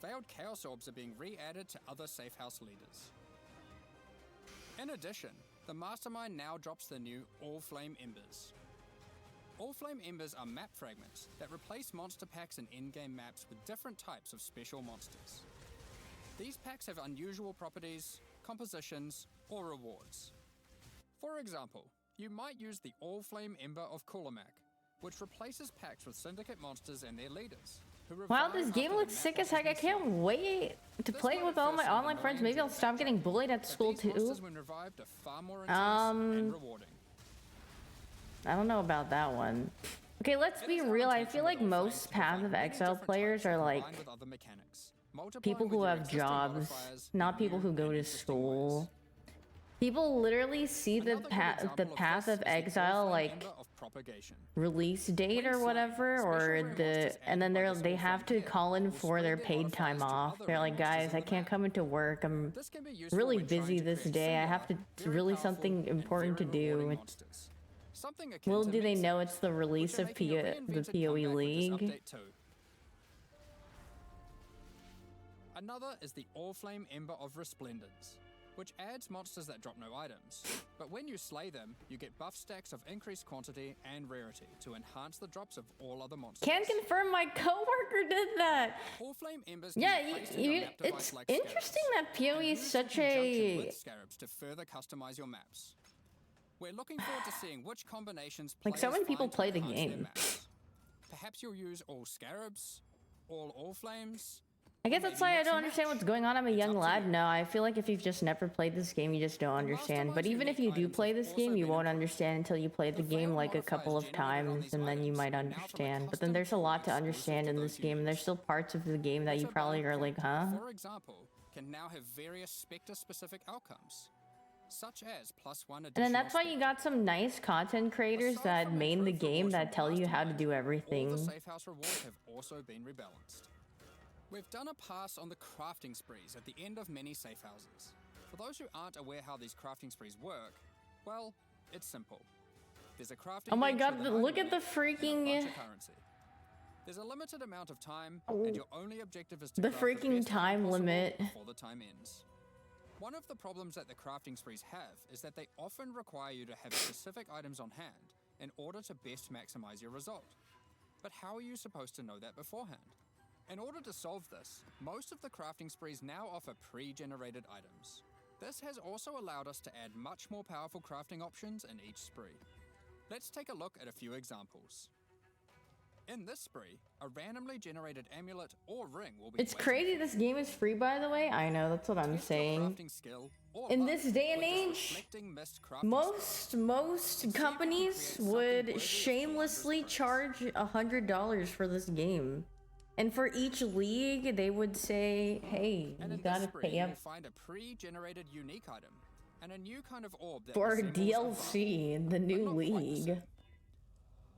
Veiled Chaos Orbs are being re-added to other safe house leaders. In addition, the Mastermind now drops the new All Flame Embers. All Flame Embers are map fragments that replace monster packs in in-game maps with different types of special monsters. These packs have unusual properties, compositions, or rewards. For example, you might use the All Flame Ember of Kulamak, which replaces packs with Syndicate monsters and their leaders. Who Wow, revive this after game the looks map sick as has heck. I been can't sold. wait to This play might it with at all first my seem online friends. annoying Maybe I'll to stop getting backtrack, bullied at but school these too. monsters when revived are far more intense and rewarding. I don't know about that one. Okay, let's It be is our real. I intention feel with like All most Flames to Path provide of many Exile different players types are combined like with other mechanics, multiplying people with who your have existing jobs, modifiers in not people new who go and to interesting ways. school. People literally see the Another good example Path this of is the Exile All Flame like Ember of Propagation. release date When or slain, whatever, special or rare the monsters and added then by they this they All have Flame to gear call in will for spread their their paid time modifiers to off. other They're rare like, monsters guys, in I the can't map. come into work. I'm This can be useful really when trying busy to this create day. I have similar, to very really powerful, something and important to very rewarding do. monsters. Something akin Little to do they know Mexi, it's the release which are of making a the reinvented PoE comeback with this League. update too. Another is the All-Flame Ember of Resplendence, which adds monsters that drop no items. But when you slay them, you get buff stacks of increased quantity and rarity to enhance the drops of all other monsters. Can confirm my coworker did that. All-Flame Embers can Yeah, be placed in your map device it's like interesting scarabs, that PoE and is used in such conjunction a... with scarabs to further customize your maps. We're looking forward to seeing which combinations Like, so players many people find to play the enhance their game. maps. Perhaps you'll use all scarabs, all flames. I guess or that's maybe why I mix don't and understand match. what's going on. I'm a It's young up to lad. you. No, I feel like if you've just never played this game, you just don't understand. But Mastermind's even if unique you do items play have this also game, you been won't improved. understand until you play the The game failed like a modifiers couple of generated on times, these and then you items might are now from a understand. But then custom there's a lot to pool understand exclusive in to this those game, and there's users. still parts of the game that you Better probably are Bind like, points, huh? for example, can now have various Spectre-specific outcomes, such as +1 additional And then that's why you Spectre. got some nice content creators Aside that from main the improved game rewards that from tell you how to Mastermind, do all the everything. safe house rewards have also been rebalanced. We've done a pass on the crafting sprees at the end of many safe houses. For those who aren't aware how these crafting sprees work, well, it's simple. There's a crafting Oh my bench god, with an look item at the in it and a freaking... bunch of currency. There's a limited amount of time, and your only objective is to The craft freaking best item time possible limit. before the time ends. One of the problems that the crafting sprees have is that they often require you to have specific items on hand in order to best maximize your result. But how are you supposed to know that beforehand? In order to solve this, most of the crafting sprees now offer pre-generated items. This has also allowed us to add much more powerful crafting options in each spree. Let's take a look at a few examples. In this spree, a randomly generated amulet or ring will be It's waiting crazy for this game is free, by the way. I know, that's what I'm Test your saying. crafting skill or In luck this day and with this age, reflecting mist crafting most companies would shamelessly charge $100 for this game. And for each league, they would say, hey, and you in gotta this spree, pay you up will find a pre-generated unique item and a new kind of orb that for resembles a DLC in the but new not quite the league. same.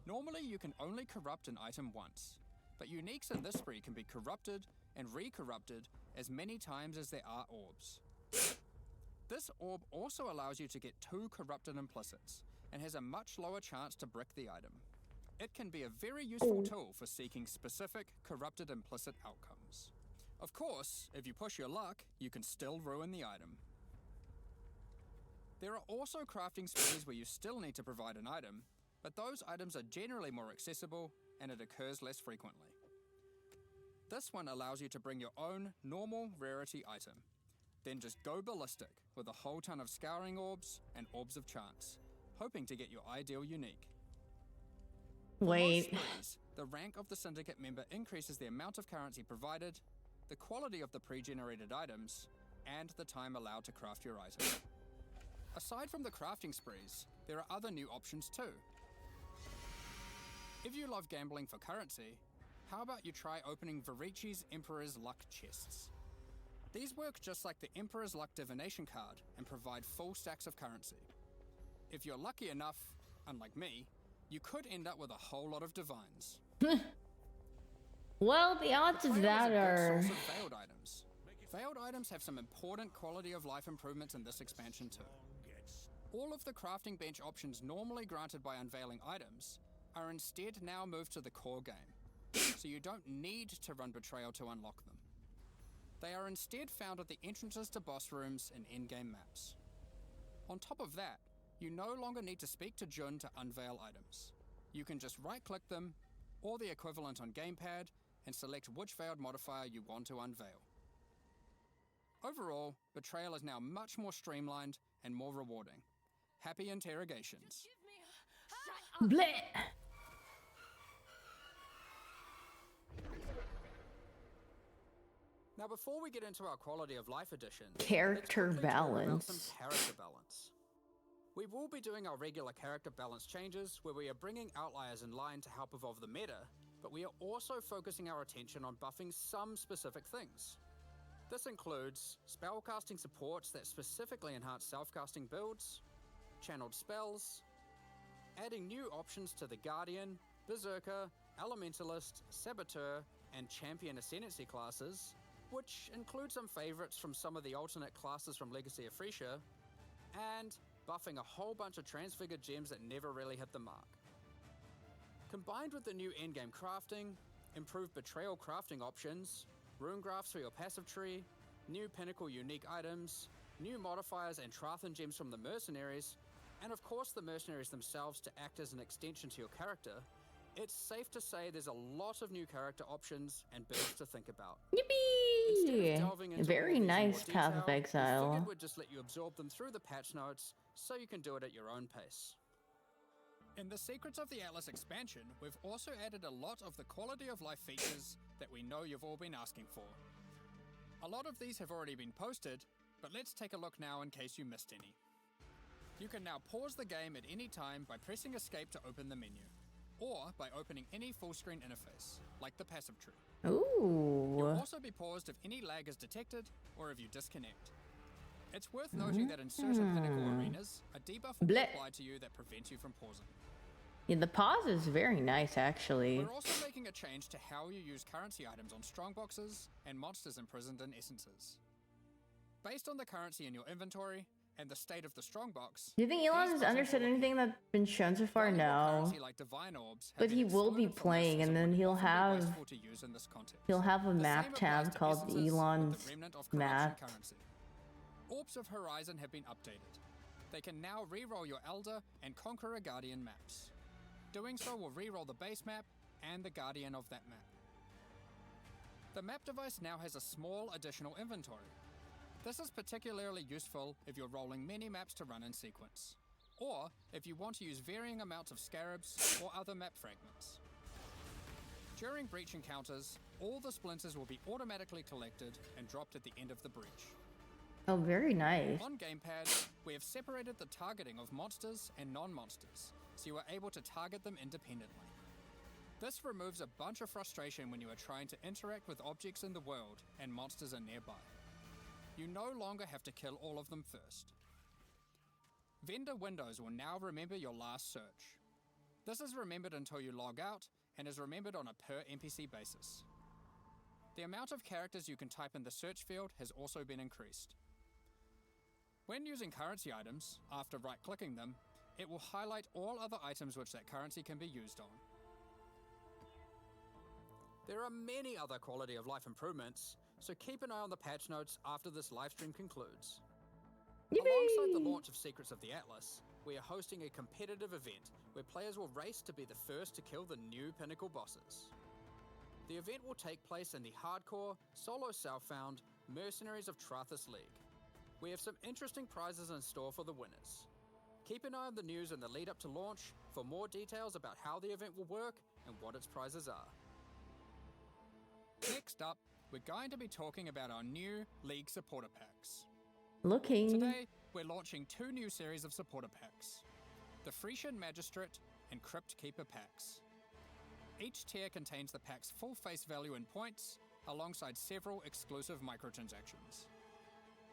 Normally, you can only corrupt an item once, but uniques in this spree can be corrupted and re-corrupted as many times as there are orbs. This orb also allows you to get 2 corrupted implicits and has a much lower chance to brick the item. It can be a very useful tool for seeking specific corrupted implicit outcomes. Of course, if you push your luck, you can still ruin the item. There are also crafting sprees where you still need to provide an item, but those items are generally more accessible and it occurs less frequently. This one allows you to bring your own normal rarity item, then just go ballistic with a whole ton of scouring orbs and orbs of chance, hoping to get your ideal unique. For most Wait. sprees, the rank of the syndicate member increases the amount of currency provided, the quality of the pre-generated items, and the time allowed to craft your item. Aside from the crafting sprees, there are other new options too. If you love gambling for currency, how about you try opening Varici's Emperor's Luck chests? These work just like the Emperor's Luck divination card and provide full stacks of currency. If you're lucky enough, unlike me, you could end up with a whole lot of divines. Well, the odds of Betrayal that is a good are... source of veiled items. Veiled items have some important quality of life improvements in this expansion too. All of the crafting bench options normally granted by unveiling items are instead now moved to the core game, so you don't need to run Betrayal to unlock them. They are instead found at the entrances to boss rooms and in-game maps. On top of that, you no longer need to speak to Jun to unveil items. You can just right-click them, or the equivalent on gamepad, and select which veiled modifier you want to unveil. Overall, Betrayal is now much more streamlined and more rewarding. Happy interrogations. Bleh. Now before we get into our quality of life edition, Character let's quickly talk about balance. some character balance. We will be doing our regular character balance changes where we are bringing outliers in line to help evolve the meta, but we are also focusing our attention on buffing some specific things. This includes spellcasting supports that specifically enhance self-casting builds, channeled spells, adding new options to the Guardian, Berserker, Elementalist, Saboteur, and Champion Ascendancy classes, which include some favorites from some of the alternate classes from Legacy of Freesia, and buffing a whole bunch of transfigured gems that never really hit the mark. Combined with the new endgame crafting, improved betrayal crafting options, rune graphs for your passive tree, new pinnacle unique items, new modifiers and Trathan gems from the mercenaries, and of course the mercenaries themselves to act as an extension to your character, it's safe to say there's a lot of new character options and builds to think about. Yippee! Very nice Path of We Exile. figured we'd just let you absorb them through the patch notes so you can do it at your own pace. In the Secrets of the Atlas expansion, we've also added a lot of the quality of life features that we know you've all been asking for. A lot of these have already been posted, but let's take a look now in case you missed any. You can now pause the game at any time by pressing escape to open the menu, or by opening any full screen interface, like the passive tree. Ooh. You'll also be paused if any lag is detected or if you disconnect. It's worth noting that in certain pinnacle arenas, a debuff will be applied to you that prevents you from pausing. Yeah, the pause is very nice, actually. We're also making a change to how you use currency items on strongboxes and monsters imprisoned in essences. Based on the currency in your inventory and the state of the strongbox, Do you think Elon has understood anything that's been shown so far? No. like divine orbs But he will be playing, and then he'll have a map tab called Elon's map. Orbs of Horizon have been updated. They can now re-roll your Elder and Conqueror Guardian maps. Doing so will re-roll the base map and the Guardian of that map. The map device now has a small additional inventory. This is particularly useful if you're rolling many maps to run in sequence, or if you want to use varying amounts of scarabs or other map fragments. During breach encounters, all the splinters will be automatically collected and dropped at the end of the breach. Oh, very nice. On Gamepad, we have separated the targeting of monsters and non-monsters, so you are able to target them independently. This removes a bunch of frustration when you are trying to interact with objects in the world and monsters are nearby. You no longer have to kill all of them first. Vendor windows will now remember your last search. This is remembered until you log out and is remembered on a per NPC basis. The amount of characters you can type in the search field has also been increased. When using currency items, after right-clicking them, it will highlight all other items which that currency can be used on. There are many other quality of life improvements, so keep an eye on the patch notes after this livestream concludes. Alongside the launch of Secrets of the Atlas, we are hosting a competitive event where players will race to be the first to kill the new pinnacle bosses. The event will take place in the hardcore, solo self-found Mercenaries of Trathis League. We have some interesting prizes in store for the winners. Keep an eye on the news in the lead up to launch for more details about how the event will work and what its prizes are. Next up, we're going to be talking about our new League supporter packs. Today, we're launching 2 new series of supporter packs, the Frisian Magistrate and Crypt Keeper packs. Each tier contains the pack's full face value in points, alongside several exclusive microtransactions.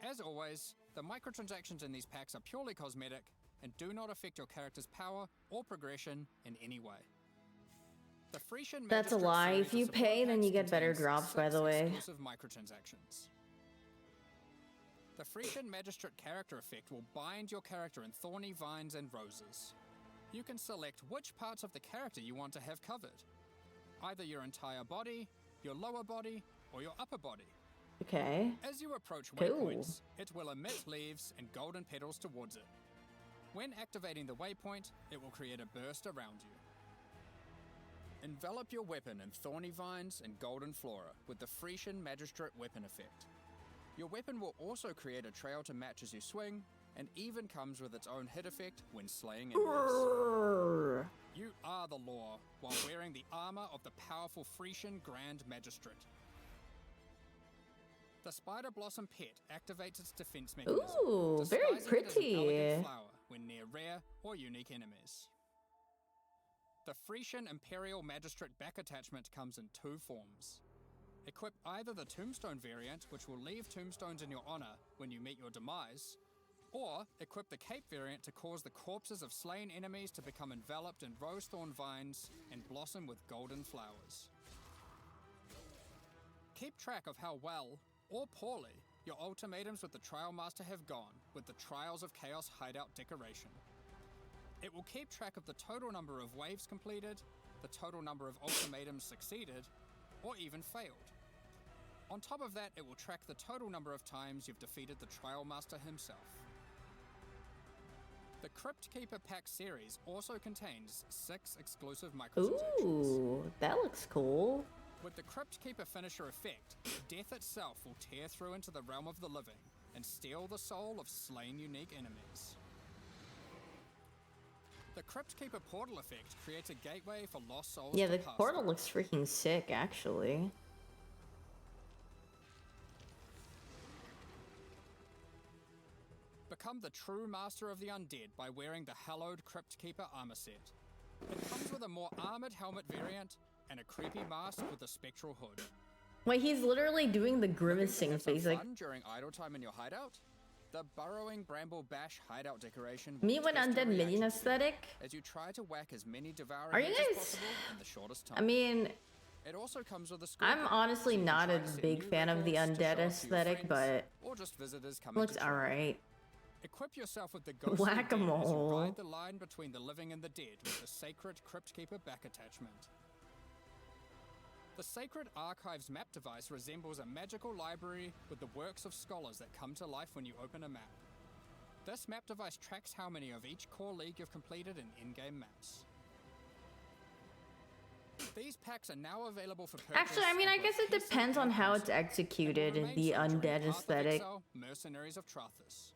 As always, the microtransactions in these packs are purely cosmetic and do not affect your character's power or progression in any way. The Frisian That's a lie. If you pay, then you get better drops, by the way. Exclusive microtransactions. The Frisian Magistrate character effect will bind your character in thorny vines and roses. You can select which parts of the character you want to have covered. Either your entire body, your lower body, or your upper body. Okay. As you approach waypoints, it will emit leaves and golden petals towards it. When activating the waypoint, it will create a burst around you. Envelop your weapon in thorny vines and golden flora with the Frisian Magistrate weapon effect. Your weapon will also create a trail to match as you swing, and even comes with its own hit effect when slaying enemies. You are the law, while wearing the armor of the powerful Frisian Grand Magistrate. The Spider Blossom pet activates its defense mechanism, Ooh, very disguising it as an pretty. elegant flower when near rare or unique enemies. The Frisian Imperial Magistrate back attachment comes in 2 forms. Equip either the Tombstone variant, which will leave tombstones in your honor when you meet your demise, or equip the Cape variant to cause the corpses of slain enemies to become enveloped in rose-thorn vines and blossom with golden flowers. Keep track of how well, or poorly, your ultimatums with the Trial Master have gone with the Trials of Chaos hideout decoration. It will keep track of the total number of waves completed, the total number of ultimatums succeeded, or even failed. On top of that, it will track the total number of times you've defeated the Trial Master himself. The Crypt Keeper Pack series also contains 6 exclusive microtransactions. Ooh, that looks cool. With the Crypt Keeper finisher effect, death itself will tear through into the realm of the living and steal the soul of slain unique enemies. The Crypt Keeper portal effect creates a gateway for lost souls Yeah, to the pass portal through. looks freaking sick, actually. Become the true master of the undead by wearing the hallowed Crypt Keeper armor set. It comes with a more armored helmet variant and a creepy mask with a spectral hood. Wait, he's literally doing the Looking to grimacing have some face, like fun during idle time in your hideout? The Burrowing Bramble Bash hideout decoration will me when test your undead minion reaction aesthetic. as you try to whack as many devouring Are you hits as guys- possible in the shortest time. I mean, It also comes with a I'm scoreboard, honestly so you can not try a to set big new fan of the records to undead show off to your aesthetic, friends, but or just visitors coming looks to try. alright. Equip yourself with the ghostly dead as you Whack-a-mole. ride the line between the living and the dead with the sacred Crypt Keeper back attachment. The Sacred Archives map device resembles a magical library with the works of scholars that come to life when you open a map. This map device tracks how many of each core league you've completed in in-game maps. These packs are now available for purchase. Actually, I mean, I on guess both it PC depends on and how it's console, and will executed, remain the so during undead Path of aesthetic. Exile, Mercenaries of Trathus.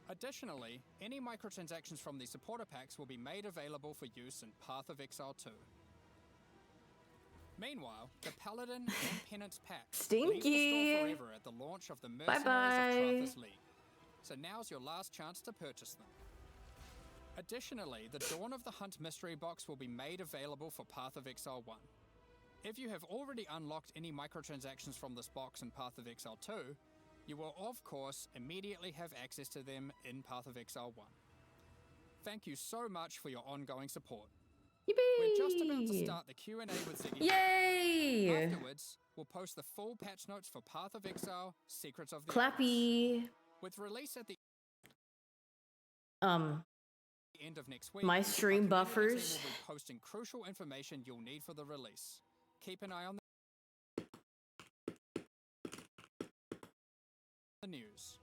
Additionally, any microtransactions from the supporter packs will be made available for use in Path of Exile 2. Meanwhile, the Paladin and Penance pack leaves the Stinky. store forever at the launch of the Mercenaries Bye-bye. of Trathus League. So now's your last chance to purchase them. Additionally, the Dawn of the Hunt mystery box will be made available for Path of Exile 1. If you have already unlocked any microtransactions from this box in Path of Exile 2, you will of course immediately have access to them in Path of Exile 1. Thank you so much for your ongoing support. We're just about to Yippee! start the Q&A with Ziggy. Yay! Afterwards, we'll post the full patch notes for Path of Exile, Secrets of the Abyss. Clappy. With release at the end of next week, My our stream community buffers. team will be posting crucial information you'll need for the release. Keep an eye on the news.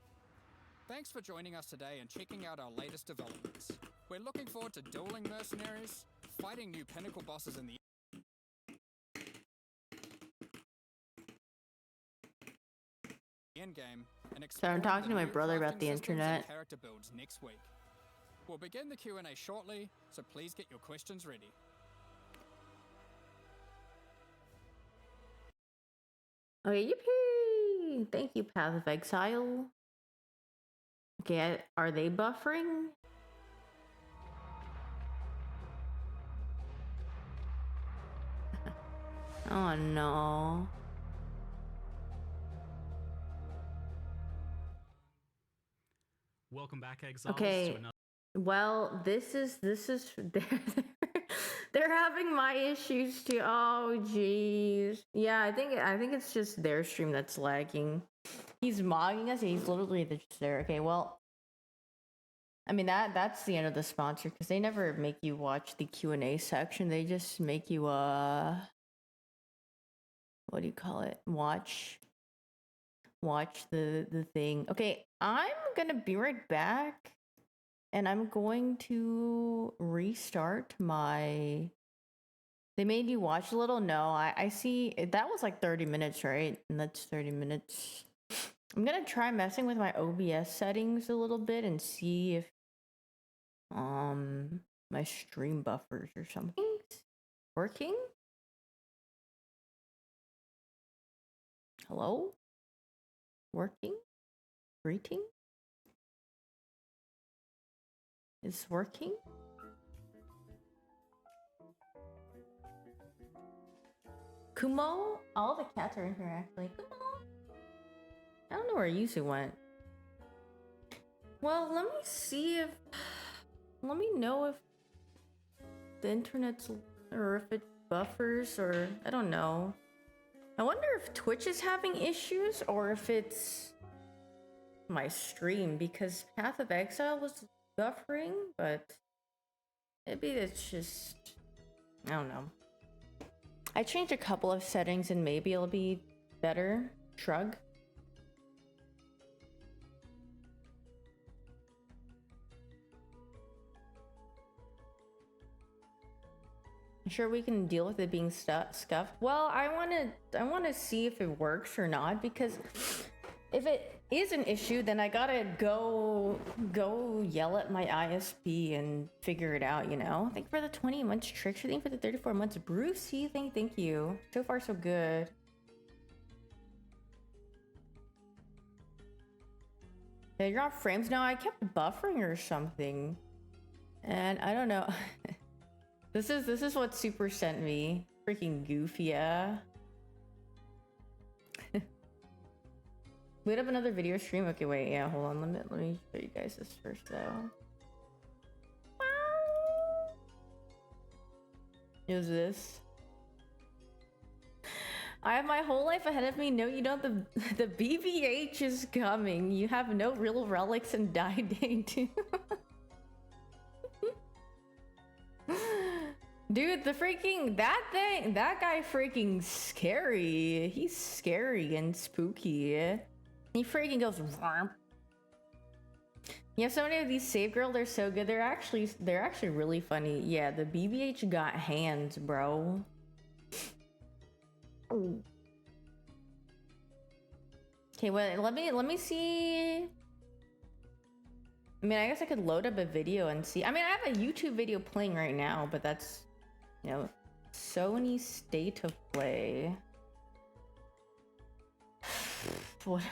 Thanks for joining us today and checking out our latest developments. We're looking forward to dueling mercenaries, fighting new pinnacle bosses in the endgame, and So I'm exploring talking to the my new brother about crafting the systems and internet. character builds next week. We'll begin the Q&A shortly, so please get your questions ready. Okay, yippee! Thank you, Path of Exile. Okay, are they buffering? Oh no. Welcome back, Exiles. Okay. To another Well, this is they're having my issues too. Oh jeez. Yeah, I think it's just their stream that's lagging. He's mogging us and he's literally just there. Okay, well, I mean that's the end of the sponsor because they never make you watch the Q&A section. They just make you what do you call it? Watch the thing. Okay, I'm gonna be right back. And I'm going to restart my... They made you watch a little? No, I see... That was like 30 minutes, right? And that's 30 minutes. I'm going to try messing with my OBS settings a little bit and see if... my stream buffers or something working? Hello? Working? Greeting? Is working? Kumo? All the cats are in here actually. Kumo? I don't know where Yuzu went. Well, let me see if... Let me know if the internet's... Or if it buffers or... I don't know. I wonder if Twitch is having issues or if it's... my stream, because Path of Exile was buffering, but maybe it's just, I don't know. I changed a couple of settings and maybe it'll be better. Shrug. I'm sure we can deal with it being scuffed. Well, I want to see if it works or not, because if it is an issue, then I gotta go yell at my ISP and figure it out, you know? Thank you for the 20 months, Trick. Thank you for the 34 months, Brucey. Thank you. So far, so good. Yeah, you're on frames now. I kept buffering or something, and I don't know. This is what Super sent me. Freaking goofy, yeah. Wait up another video stream. Okay, wait, yeah, hold on. Let me show you guys this first though. Is this? I have my whole life ahead of me. No, you don't. The BBH is coming. You have no real relics and die day too. Dude, the freaking that guy freaking scary. He's scary and spooky. He freaking goes warm. Yeah, so many of these save girl, they're so good. They're actually really funny. Yeah, the BBH got hands, bro. Okay, well, let me see. I mean, I guess I could load up a video and see. I mean, I have a YouTube video playing right now, but that's, you know, Sony State of Play. What?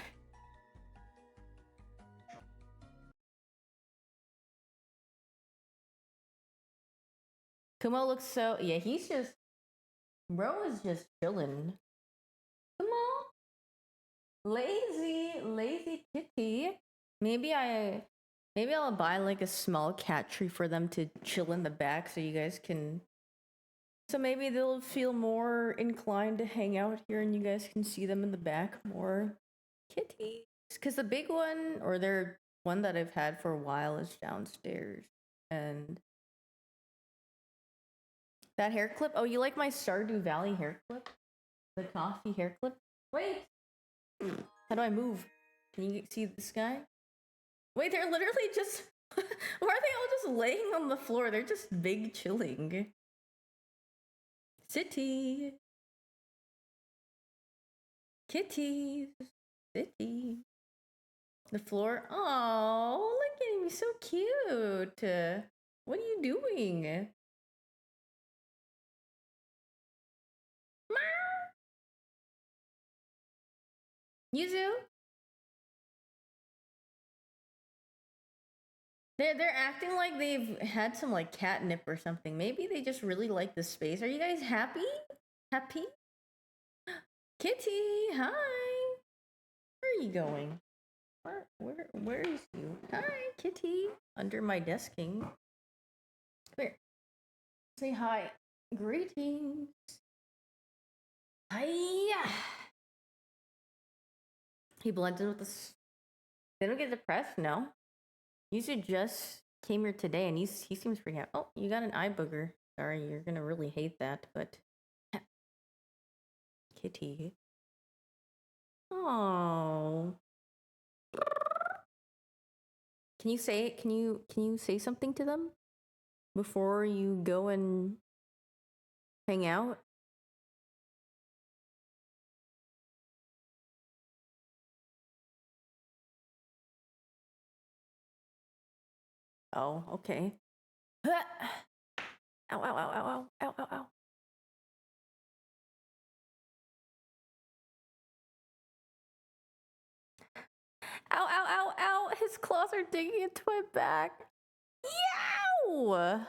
Kumo looks so, yeah, he's just, bro is just chilling. Kumo, lazy kitty. Maybe I'll buy like a small cat tree for them to chill in the back, so you guys can. So maybe they'll feel more inclined to hang out here, and you guys can see them in the back more. Kitties, because the big one, or their one that I've had for a while, is downstairs, and. That hair clip? Oh, you like my Stardew Valley hair clip? The coffee hair clip? Wait! How do I move? Can you see this guy? Wait, they're literally just... Why are they all just laying on the floor? They're just big chilling. City. Kitties. City. The floor. Oh, look at him. He's so cute. What are you doing? Yuzu? They're acting like they've had some like catnip or something. Maybe they just really like the space. Are you guys happy? Happy? Kitty, hi. Where are you going? Where is you? Hi, Kitty. Under my desking. Come here. Say hi. Greetings. Hiya. He blends in with this. They don't get depressed, no. Yuzu just came here today, and he seems pretty happy. Oh, you got an eye booger. Sorry, you're gonna really hate that, but Kitty. Oh. Can you say something to them before you go and hang out? Oh, okay. Ow, ow, ow, ow, ow, ow, ow, ow. Ow, ow, ow, ow. His claws are digging into my back. Yow!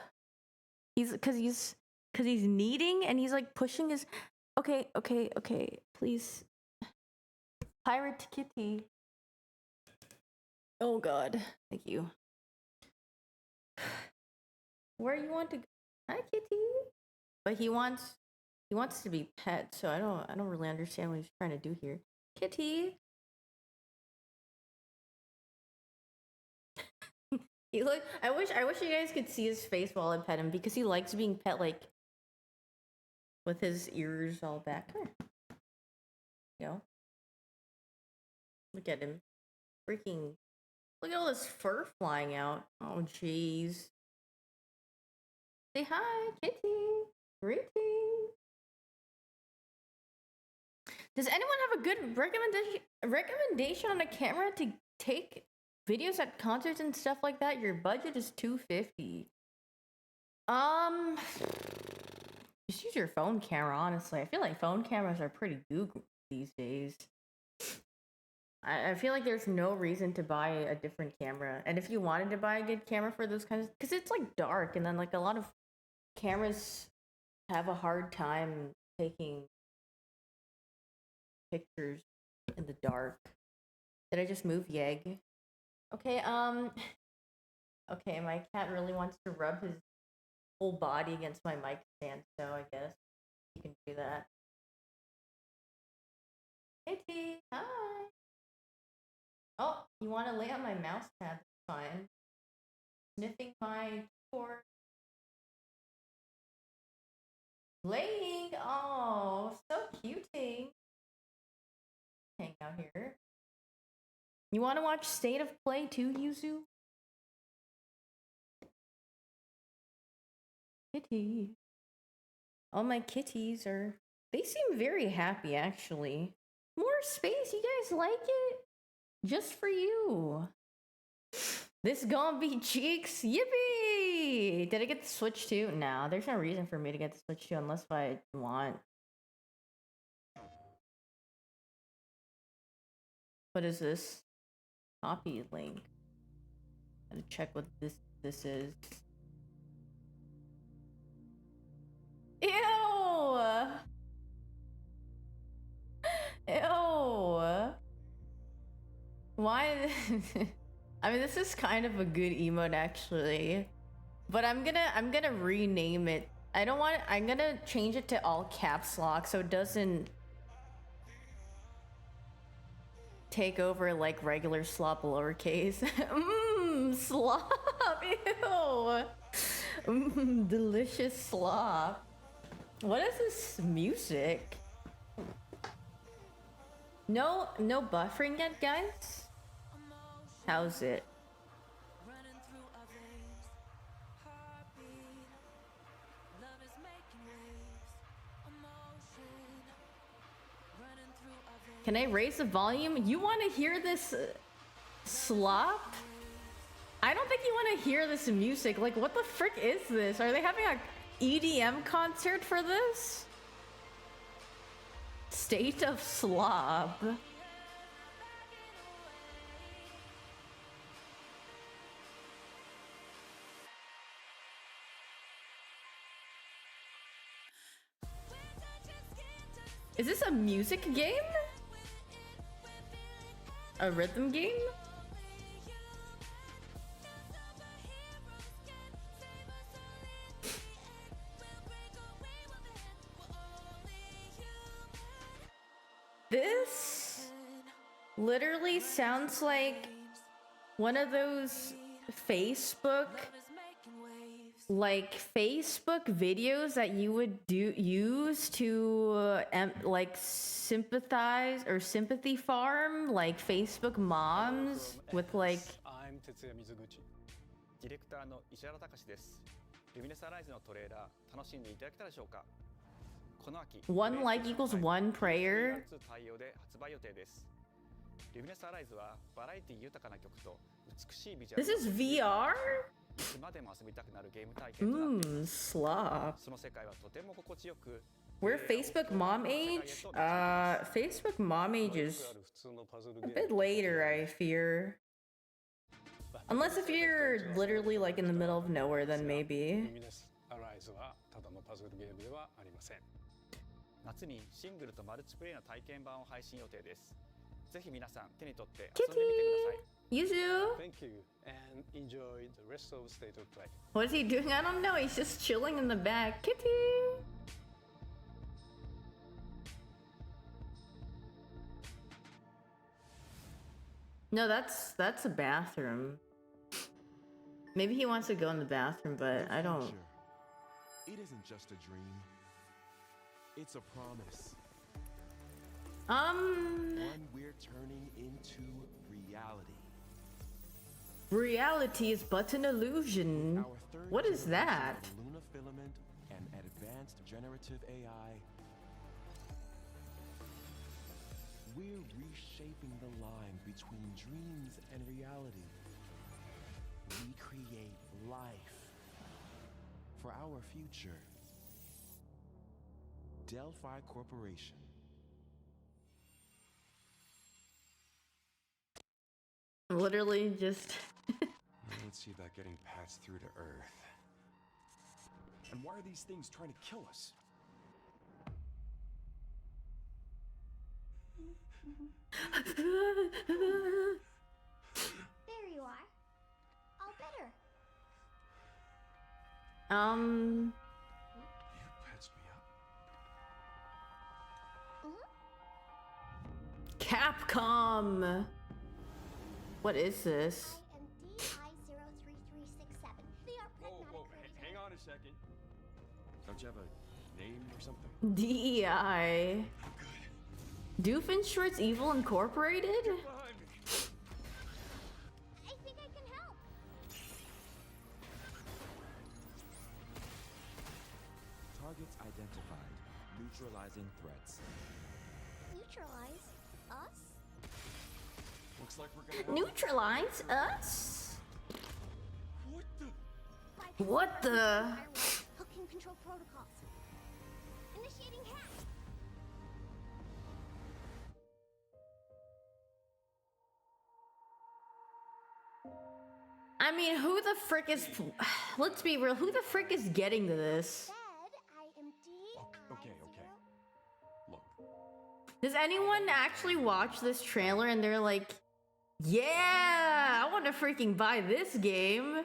Cause he's kneading, and he's like pushing his. Okay. Please. Pirate Kitty. Oh God. Thank you. Where you want to go? Hi, Kitty. But he wants to be pet, so I don't really understand what he's trying to do here. Kitty. I wish you guys could see his face while I pet him, because he likes being pet, like with his ears all back. Come here. You know? Look at him. Freaking. Look at all this fur flying out. Oh, jeez. Say hi, kitty. Greetings. Does anyone have a good recommendation on a camera to take videos at concerts and stuff like that? Your budget is $250. Just use your phone camera, honestly. I feel like phone cameras are pretty goofy these days. I feel like there's no reason to buy a different camera. And if you wanted to buy a good camera for those kinds of... Because it's like dark, and then like a lot of cameras have a hard time taking pictures in the dark. Did I just move Yeg? Okay, okay, my cat really wants to rub his whole body against my mic stand, so I guess you can do that. Kitty, hi! Oh, you want to lay on my mouse pad? That's fine. Sniffing my keyboard. Laying! Oh, so cutie! Hang out here. You want to watch State of Play too, Yuzu? Kitty. All my kitties are... They seem very happy, actually. More space, you guys like it? Just for you. This gonna be cheeks. Yippee! Did I get the Switch too? No, there's no reason for me to get the Switch too unless I want. What is this? Copy link. Gotta check what this is. Ew! Ew! Why? I mean, this is kind of a good emote actually, but I'm gonna rename it. I don't want. I'm gonna change it to all caps lock so it doesn't take over like regular slop lowercase. Slop. Ew. Delicious slop. What is this music? No buffering yet, guys? How's it? Can I raise the volume? You want to hear this slop? I don't think you want to hear this music. Like, what the frick is this? Are they having a EDM concert for this? State of Slop. Is this a music game? A rhythm game? This literally sounds like one of those Facebook videos that you would use to like sympathize or sympathy farm, like Facebook moms with like I'm Tetsuya Mizuguchi. ディレクターの石原隆です。ルミネサライズのトレーラー楽しんでいただけたでしょうか。この秋 one like equals one prayer. 対応で発売予定です。ルミネサライズはバラエティ豊かな曲と美しいビジュアル。This is VR? いつまでも遊びたくなるゲーム体験となっています。 Slop. その世界はとても心地よく。 We're Facebook mom age? Facebook mom age is a bit later, I fear. Unless if you're literally like in the middle of nowhere, then maybe. 夏にシングルとマルチプレイの体験版を配信予定です。ぜひ皆さん手に取って遊んでみてください。Yuzu! Thank you, and enjoy the rest of State of Play. What is he doing? I don't know. He's just chilling in the back. Kitty! No, that's a bathroom. Maybe he wants to go in the bathroom, but I don't. It isn't just a dream. It's a promise. What? one we're turning into reality. Reality is but an illusion. Our third What is generation that? of Luna filament and advanced generative AI, we're reshaping the line between dreams and reality. We create life for our future. Delphi Corporation. Literally just. Let's see about getting paths through to Earth. And why are these things trying to kill us? There you are. All better. You patched me up? Capcom. What is this? I am DI03367. They are Whoa, hang on a second. Don't you have a name or something? DEI. Doofenshmirtz Evil Incorporated? Behind me. I think I can help. Targets identified. Neutralizing threats. Neutralize us? Looks like we're gonna have Neutralize us? What the? What the? Hooking control protocols. Initiating hack. I mean, who the frick is... Let's be real, who the frick is getting to this? Said I am Okay. Look, Does anyone actually watch this trailer and they're like, yeah, I want to freaking buy this game?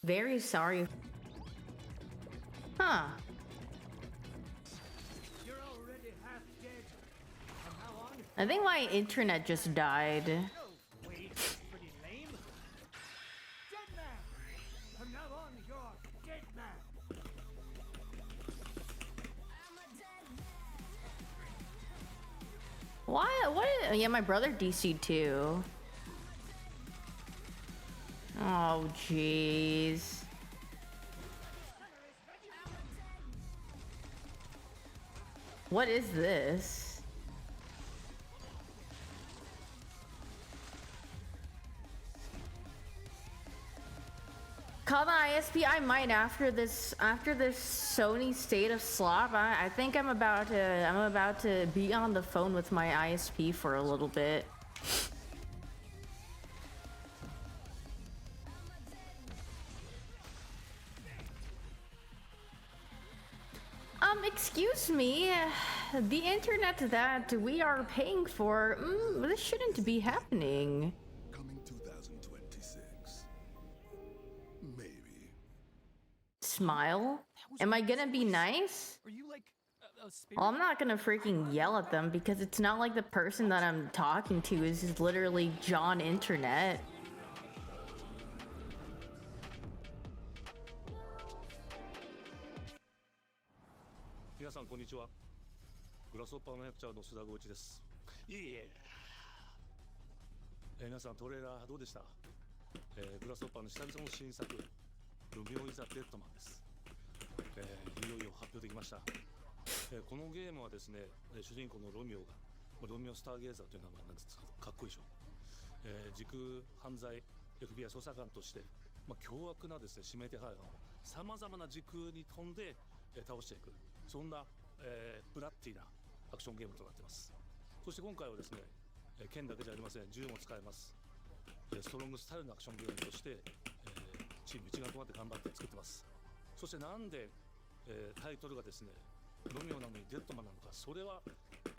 Very sorry. Huh. You're already half dead. From now on, I think my internet just died. no, wait, pretty lame. Dead man. From now on, you're dead man. Why? What? Yeah, my brother DC'd too. Oh, jeez. What is this? Call the ISP. I might after this Sony State of Slop. I think I'm about to be on the phone with my ISP for a little bit. Excuse me, the internet that we are paying for, this shouldn't be happening. Coming 2026. Maybe. Smile? Am I gonna be nice? Are you like a spirit? Well, I'm not gonna freaking yell at them because it's not like the person that I'm talking to is literally John Internet. 皆さんこんにちは。グラスホッパーマネージャーの須田剛一です。いえいえ。皆さんトレーラーどうでした？グラスホッパーの久々の新作ロミオイザデッドマンです。いよいよ発表できました。このゲームはですね、主人公のロミオがロミオスターゲーザーという名前なんですけどかっこいいでしょ。時空犯罪 FBI 捜査官として、凶悪なですね指名手配犯をさまざまな時空に飛んで、倒していく。そんな、ブラッディなアクションゲームとなっています。そして今回はですね、剣だけじゃありません、銃も使えます。ストロングスタイルのアクションゲームとして、チーム一丸となって頑張って作ってます。そしてなんで、タイトルがですね、ロミオなのにデッドマンなのか、それは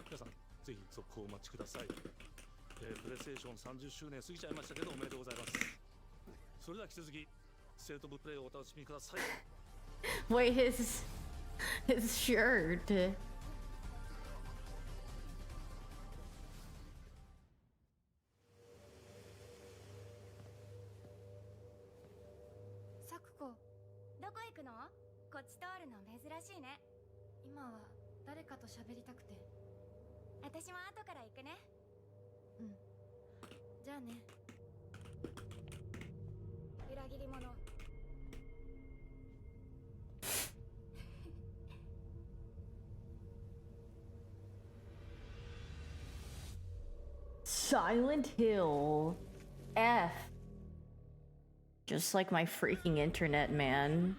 皆さんぜひ続報をお待ちください。プレイステーション30周年過ぎちゃいましたけどおめでとうございます。それでは引き続きステートオブプレイをお楽しみください。Wait, his shirt. サクコ、どこ行くの？こっち通るの珍しいね。今は誰かと喋りたくて。私も後から行くね。うん。じゃあね。裏切り者。Silent Hill F. Just like my freaking internet, man.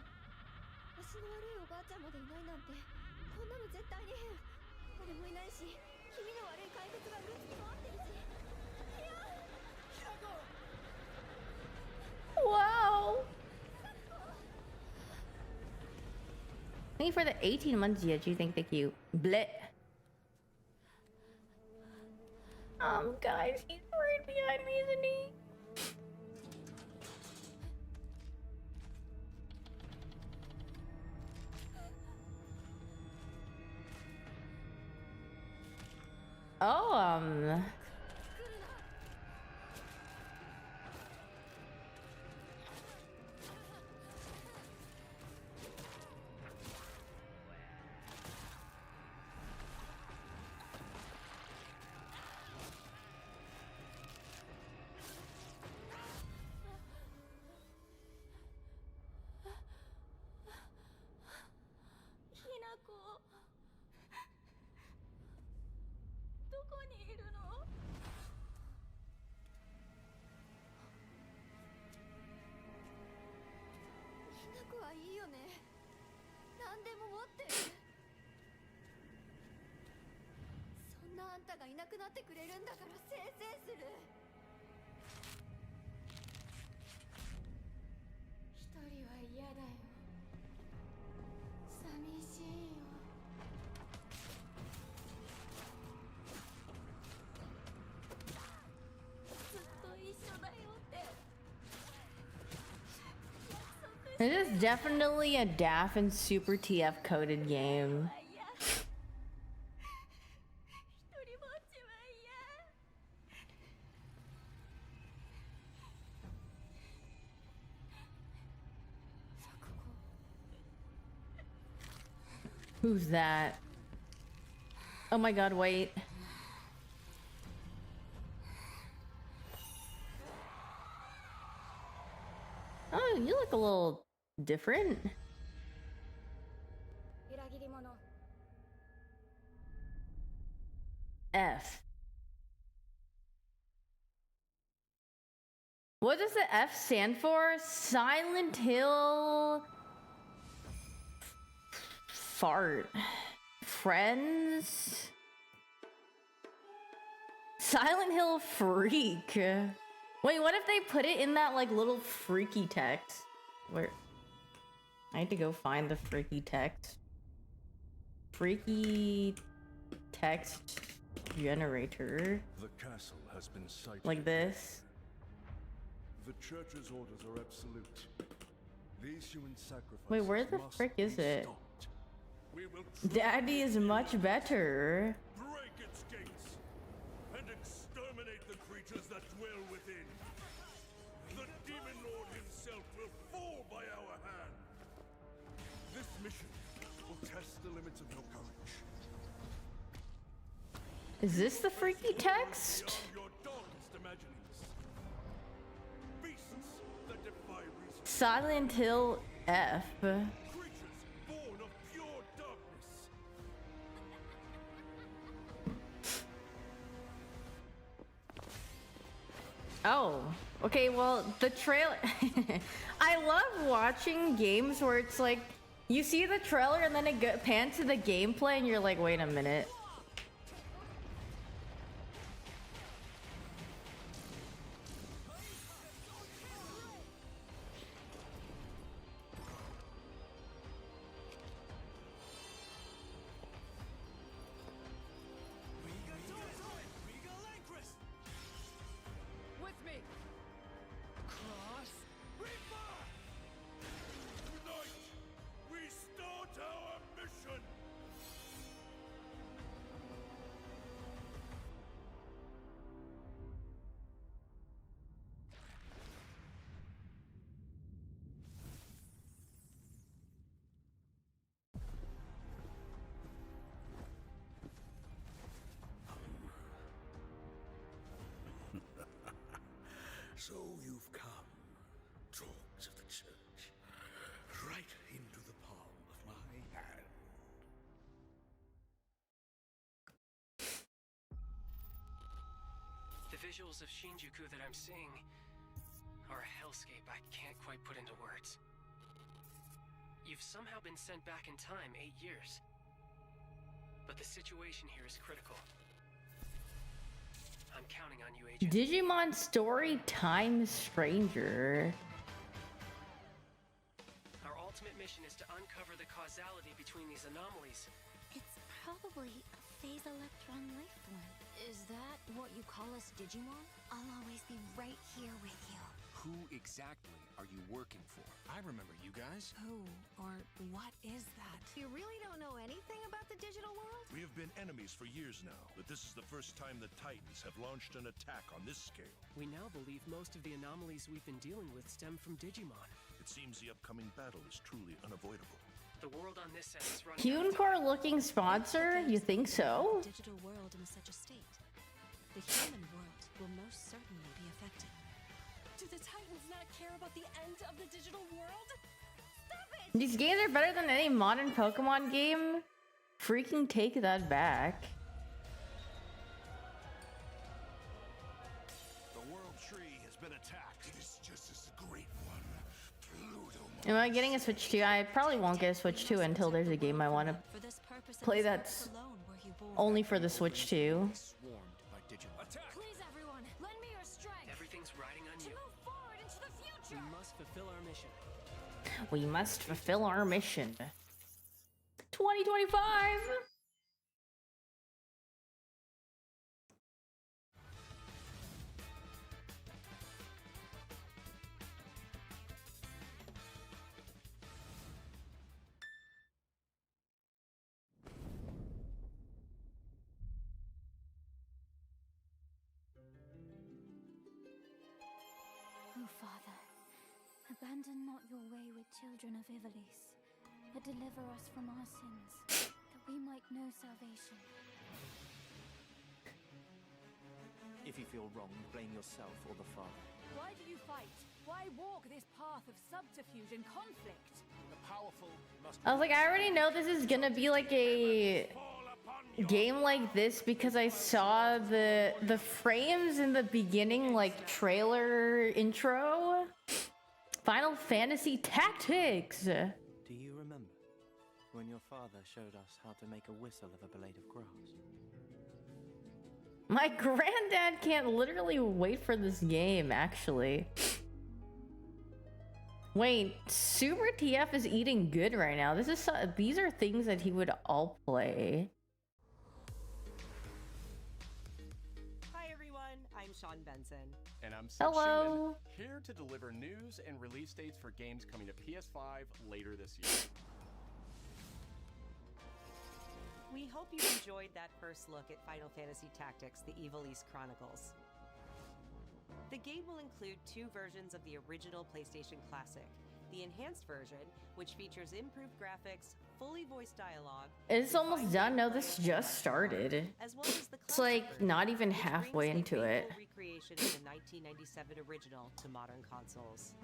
私の悪いおばあちゃんまでいないなんて、こんなの絶対に変。誰もいないし、君の悪い怪物がうろつき回ってるし。いや、Wow. Thank you for the 18 months yet. You think that you bleh. Guys, he's right behind me, isn't he? Oh,いいよね。何でも持ってる。そんなあんたがいなくなってくれるんだからせいせいする。一人は嫌だよ。寂しいよ。ずっと一緒だよって。It is definitely a DAF and Super TF coded game. Who's that? Oh my god, wait. Oh, you look a little different. F. What does the F stand for? Silent Hill... Fart. Friends? Silent Hill Freak. Wait, what if they put it in that like little freaky text? Where? I need to go find the freaky text. Freaky text generator. The castle has been sighted. Like this. The church's orders are absolute. These human sacrifices. Wait, where the frick is it? We will Daddy is much better. break its gates and exterminate the creatures that dwell within. The demon lord himself will fall by our hand. This mission will test the limits of your courage. Is this the freaky text? Beyond your darkest imaginings. Beasts that defy reason. Silent Hill F. Creatures born of pure darkness. Oh, okay, well, the trailer... I love watching games where it's like, you see the trailer and then it pans to the gameplay and you're like, wait a minute. With me. Cross. Tonight, we start our mission. So you've come, dogs of the church, right into the palm of my hand. The visuals of Shinjuku that I'm seeing are a hellscape I can't quite put into words. You've somehow been sent back in time 8 years. But the situation here is critical. I'm counting on you, Agent. Digimon Story Time Stranger. Our ultimate mission is to uncover the causality between these anomalies. It's probably a phase electron life form. Is that what you call us Digimon? I'll always be right here with you. Who exactly are you working for? I remember you guys. Who or what is that? You really don't know anything about the digital world? We have been enemies for years now, but this is the first time the Titans have launched an attack on this scale. We now believe most of the anomalies we've been dealing with stem from Digimon. It seems the upcoming battle is truly unavoidable. The world on this end is running. Hyoon looking sponsor? You think so? The digital world in such a state. The human world will most certainly be affected. Do the Titans not care about the end of the digital world? Stop it! These games are better than any modern Pokemon game. Freaking take that back. The world tree has been attacked. It is just as the great one, Pluto. Am I getting a Switch 2? I probably won't get a Switch 2 until there's a game I want to play that's only for the Switch 2. Please, everyone, lend me your strength. Everything's riding on to you. move forward into the future. We must fulfill our mission. We must fulfill our mission. 2025! Oh, Father, abandon not your wayward children of Ivalice, but deliver us from our sins, that we might know salvation. If you feel wrong, blame yourself or the Father. Why do you fight? Why walk this path of subterfuge and conflict? The powerful must. I was like, I already know this is gonna be like a game like this because I saw the frames in the beginning, like trailer intro. Final Fantasy Tactics. Do you remember when your father showed us how to make a whistle of a blade of grass? My granddad can't literally wait for this game, actually. Wait, Super TF is eating good right now. These are things that he would all play. Hi everyone, I'm Sean Benson. And I'm Hello. Schumann, here to deliver news and release dates for games coming to PS5 later this year. We hope you enjoyed that first look at Final Fantasy Tactics: The Evil East Chronicles. The game will include 2 versions of the original PlayStation Classic. The enhanced version, which features improved graphics, fully voiced dialogue. It's almost done. No, this just started. As well as the It's like not even halfway into it. Recreation of the 1997 original to modern consoles.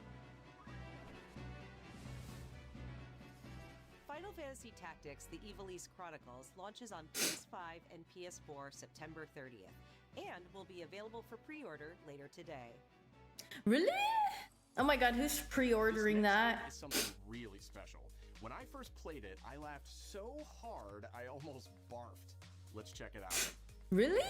Final Fantasy Tactics: The Evil East Chronicles launches on PS5 and PS4 September 30th, and will be available for pre-order later today. Really? Oh my god, who's pre-ordering that? It's something really special. When I first played it, I laughed so hard I almost barfed. Let's check it out. Really?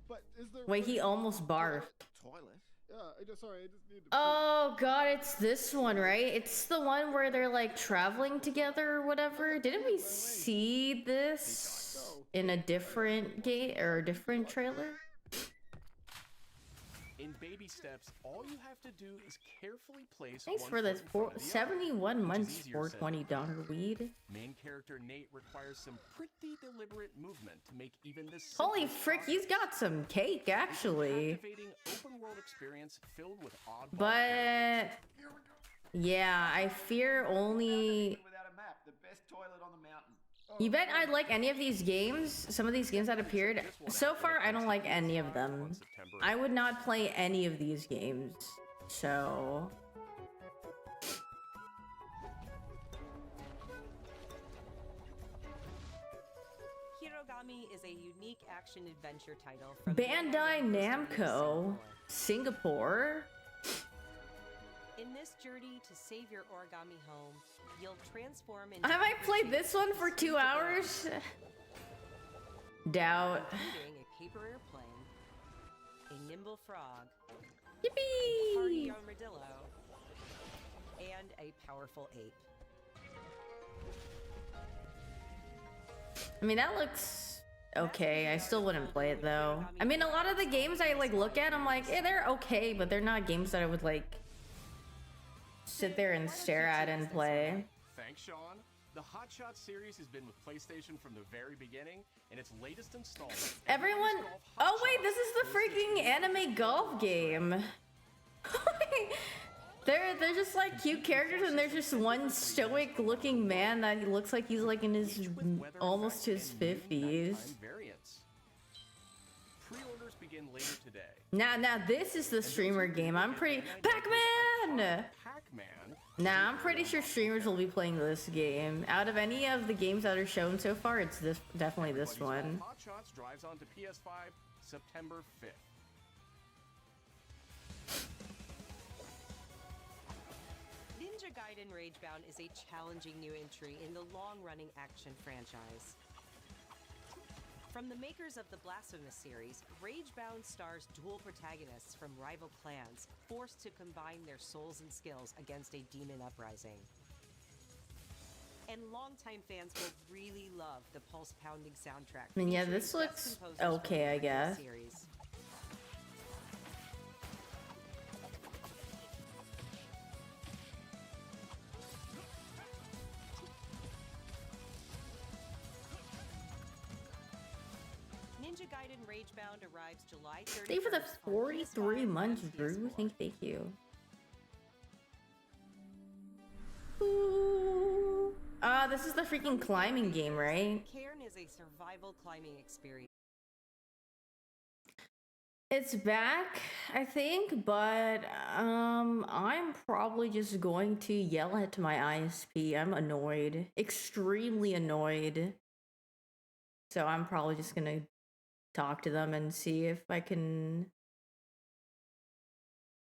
But is there Wait, he almost barfed. toilet? Yeah, I just need to. Oh god, it's this one, right? It's the one where they're like traveling together or whatever. Didn't we see this in a different game or a different trailer? In baby steps, all you have to do is carefully place. Thanks one for this foot in front of the other, 71 which is months easier said for than done. $20 weed. Main character Nate requires some pretty deliberate movement to make even this. Holy frick, he's got some cake actually. Captivating open world experience filled with odd. But yeah, I fear only Without a map, the best toilet on the mountain. You bet I'd like any of these games? Some of these games that appeared? So far, I don't like any of them. I would not play any of these games. So... Hirogami is a unique action-adventure title from Bandai Namco, Singapore. In this journey to save your origami home, you'll transform into I might play this one for 2 hours. Doubt. including a paper airplane, a nimble frog, Yippee! a party armadillo, and a powerful ape. I mean, that looks okay. I still wouldn't play it though. I mean, a lot of the games I like look at, I'm like, they're okay, but they're not games that I would like sit there and stare at and play. Thanks, Sean. The Hot Shot series has been with PlayStation from the very beginning, and its latest installment. Everyone, oh wait, this is the freaking anime golf game. They're just like cute characters, and there's just one stoic looking man that looks like he's like in his almost his 50s. Pre-orders begin later today. Now this is the streamer game. I'm pretty Pac-Man. Nah, I'm pretty sure streamers will be playing this game. Out of any of the games that are shown so far, it's this definitely this one. Hot Shots drives onto PS5 September 5th. Ninja Gaiden Ragebound is a challenging new entry in the long-running action franchise. From the makers of the Blasphemous series, Ragebound stars dual protagonists from rival clans, forced to combine their souls and skills against a demon uprising. And longtime fans will really love the pulse-pounding soundtrack. I mean, yeah, this looks okay, I guess. Series. Ninja Gaiden Ragebound arrives July 31st. Thank you for the 43 months, Drew. Thank you. Ooh. This is the freaking climbing game, right? Cairn is a survival climbing experience. It's back, I think, but I'm probably just going to yell at my ISP. I'm annoyed. Extremely annoyed. So I'm probably just gonna talk to them and see if I can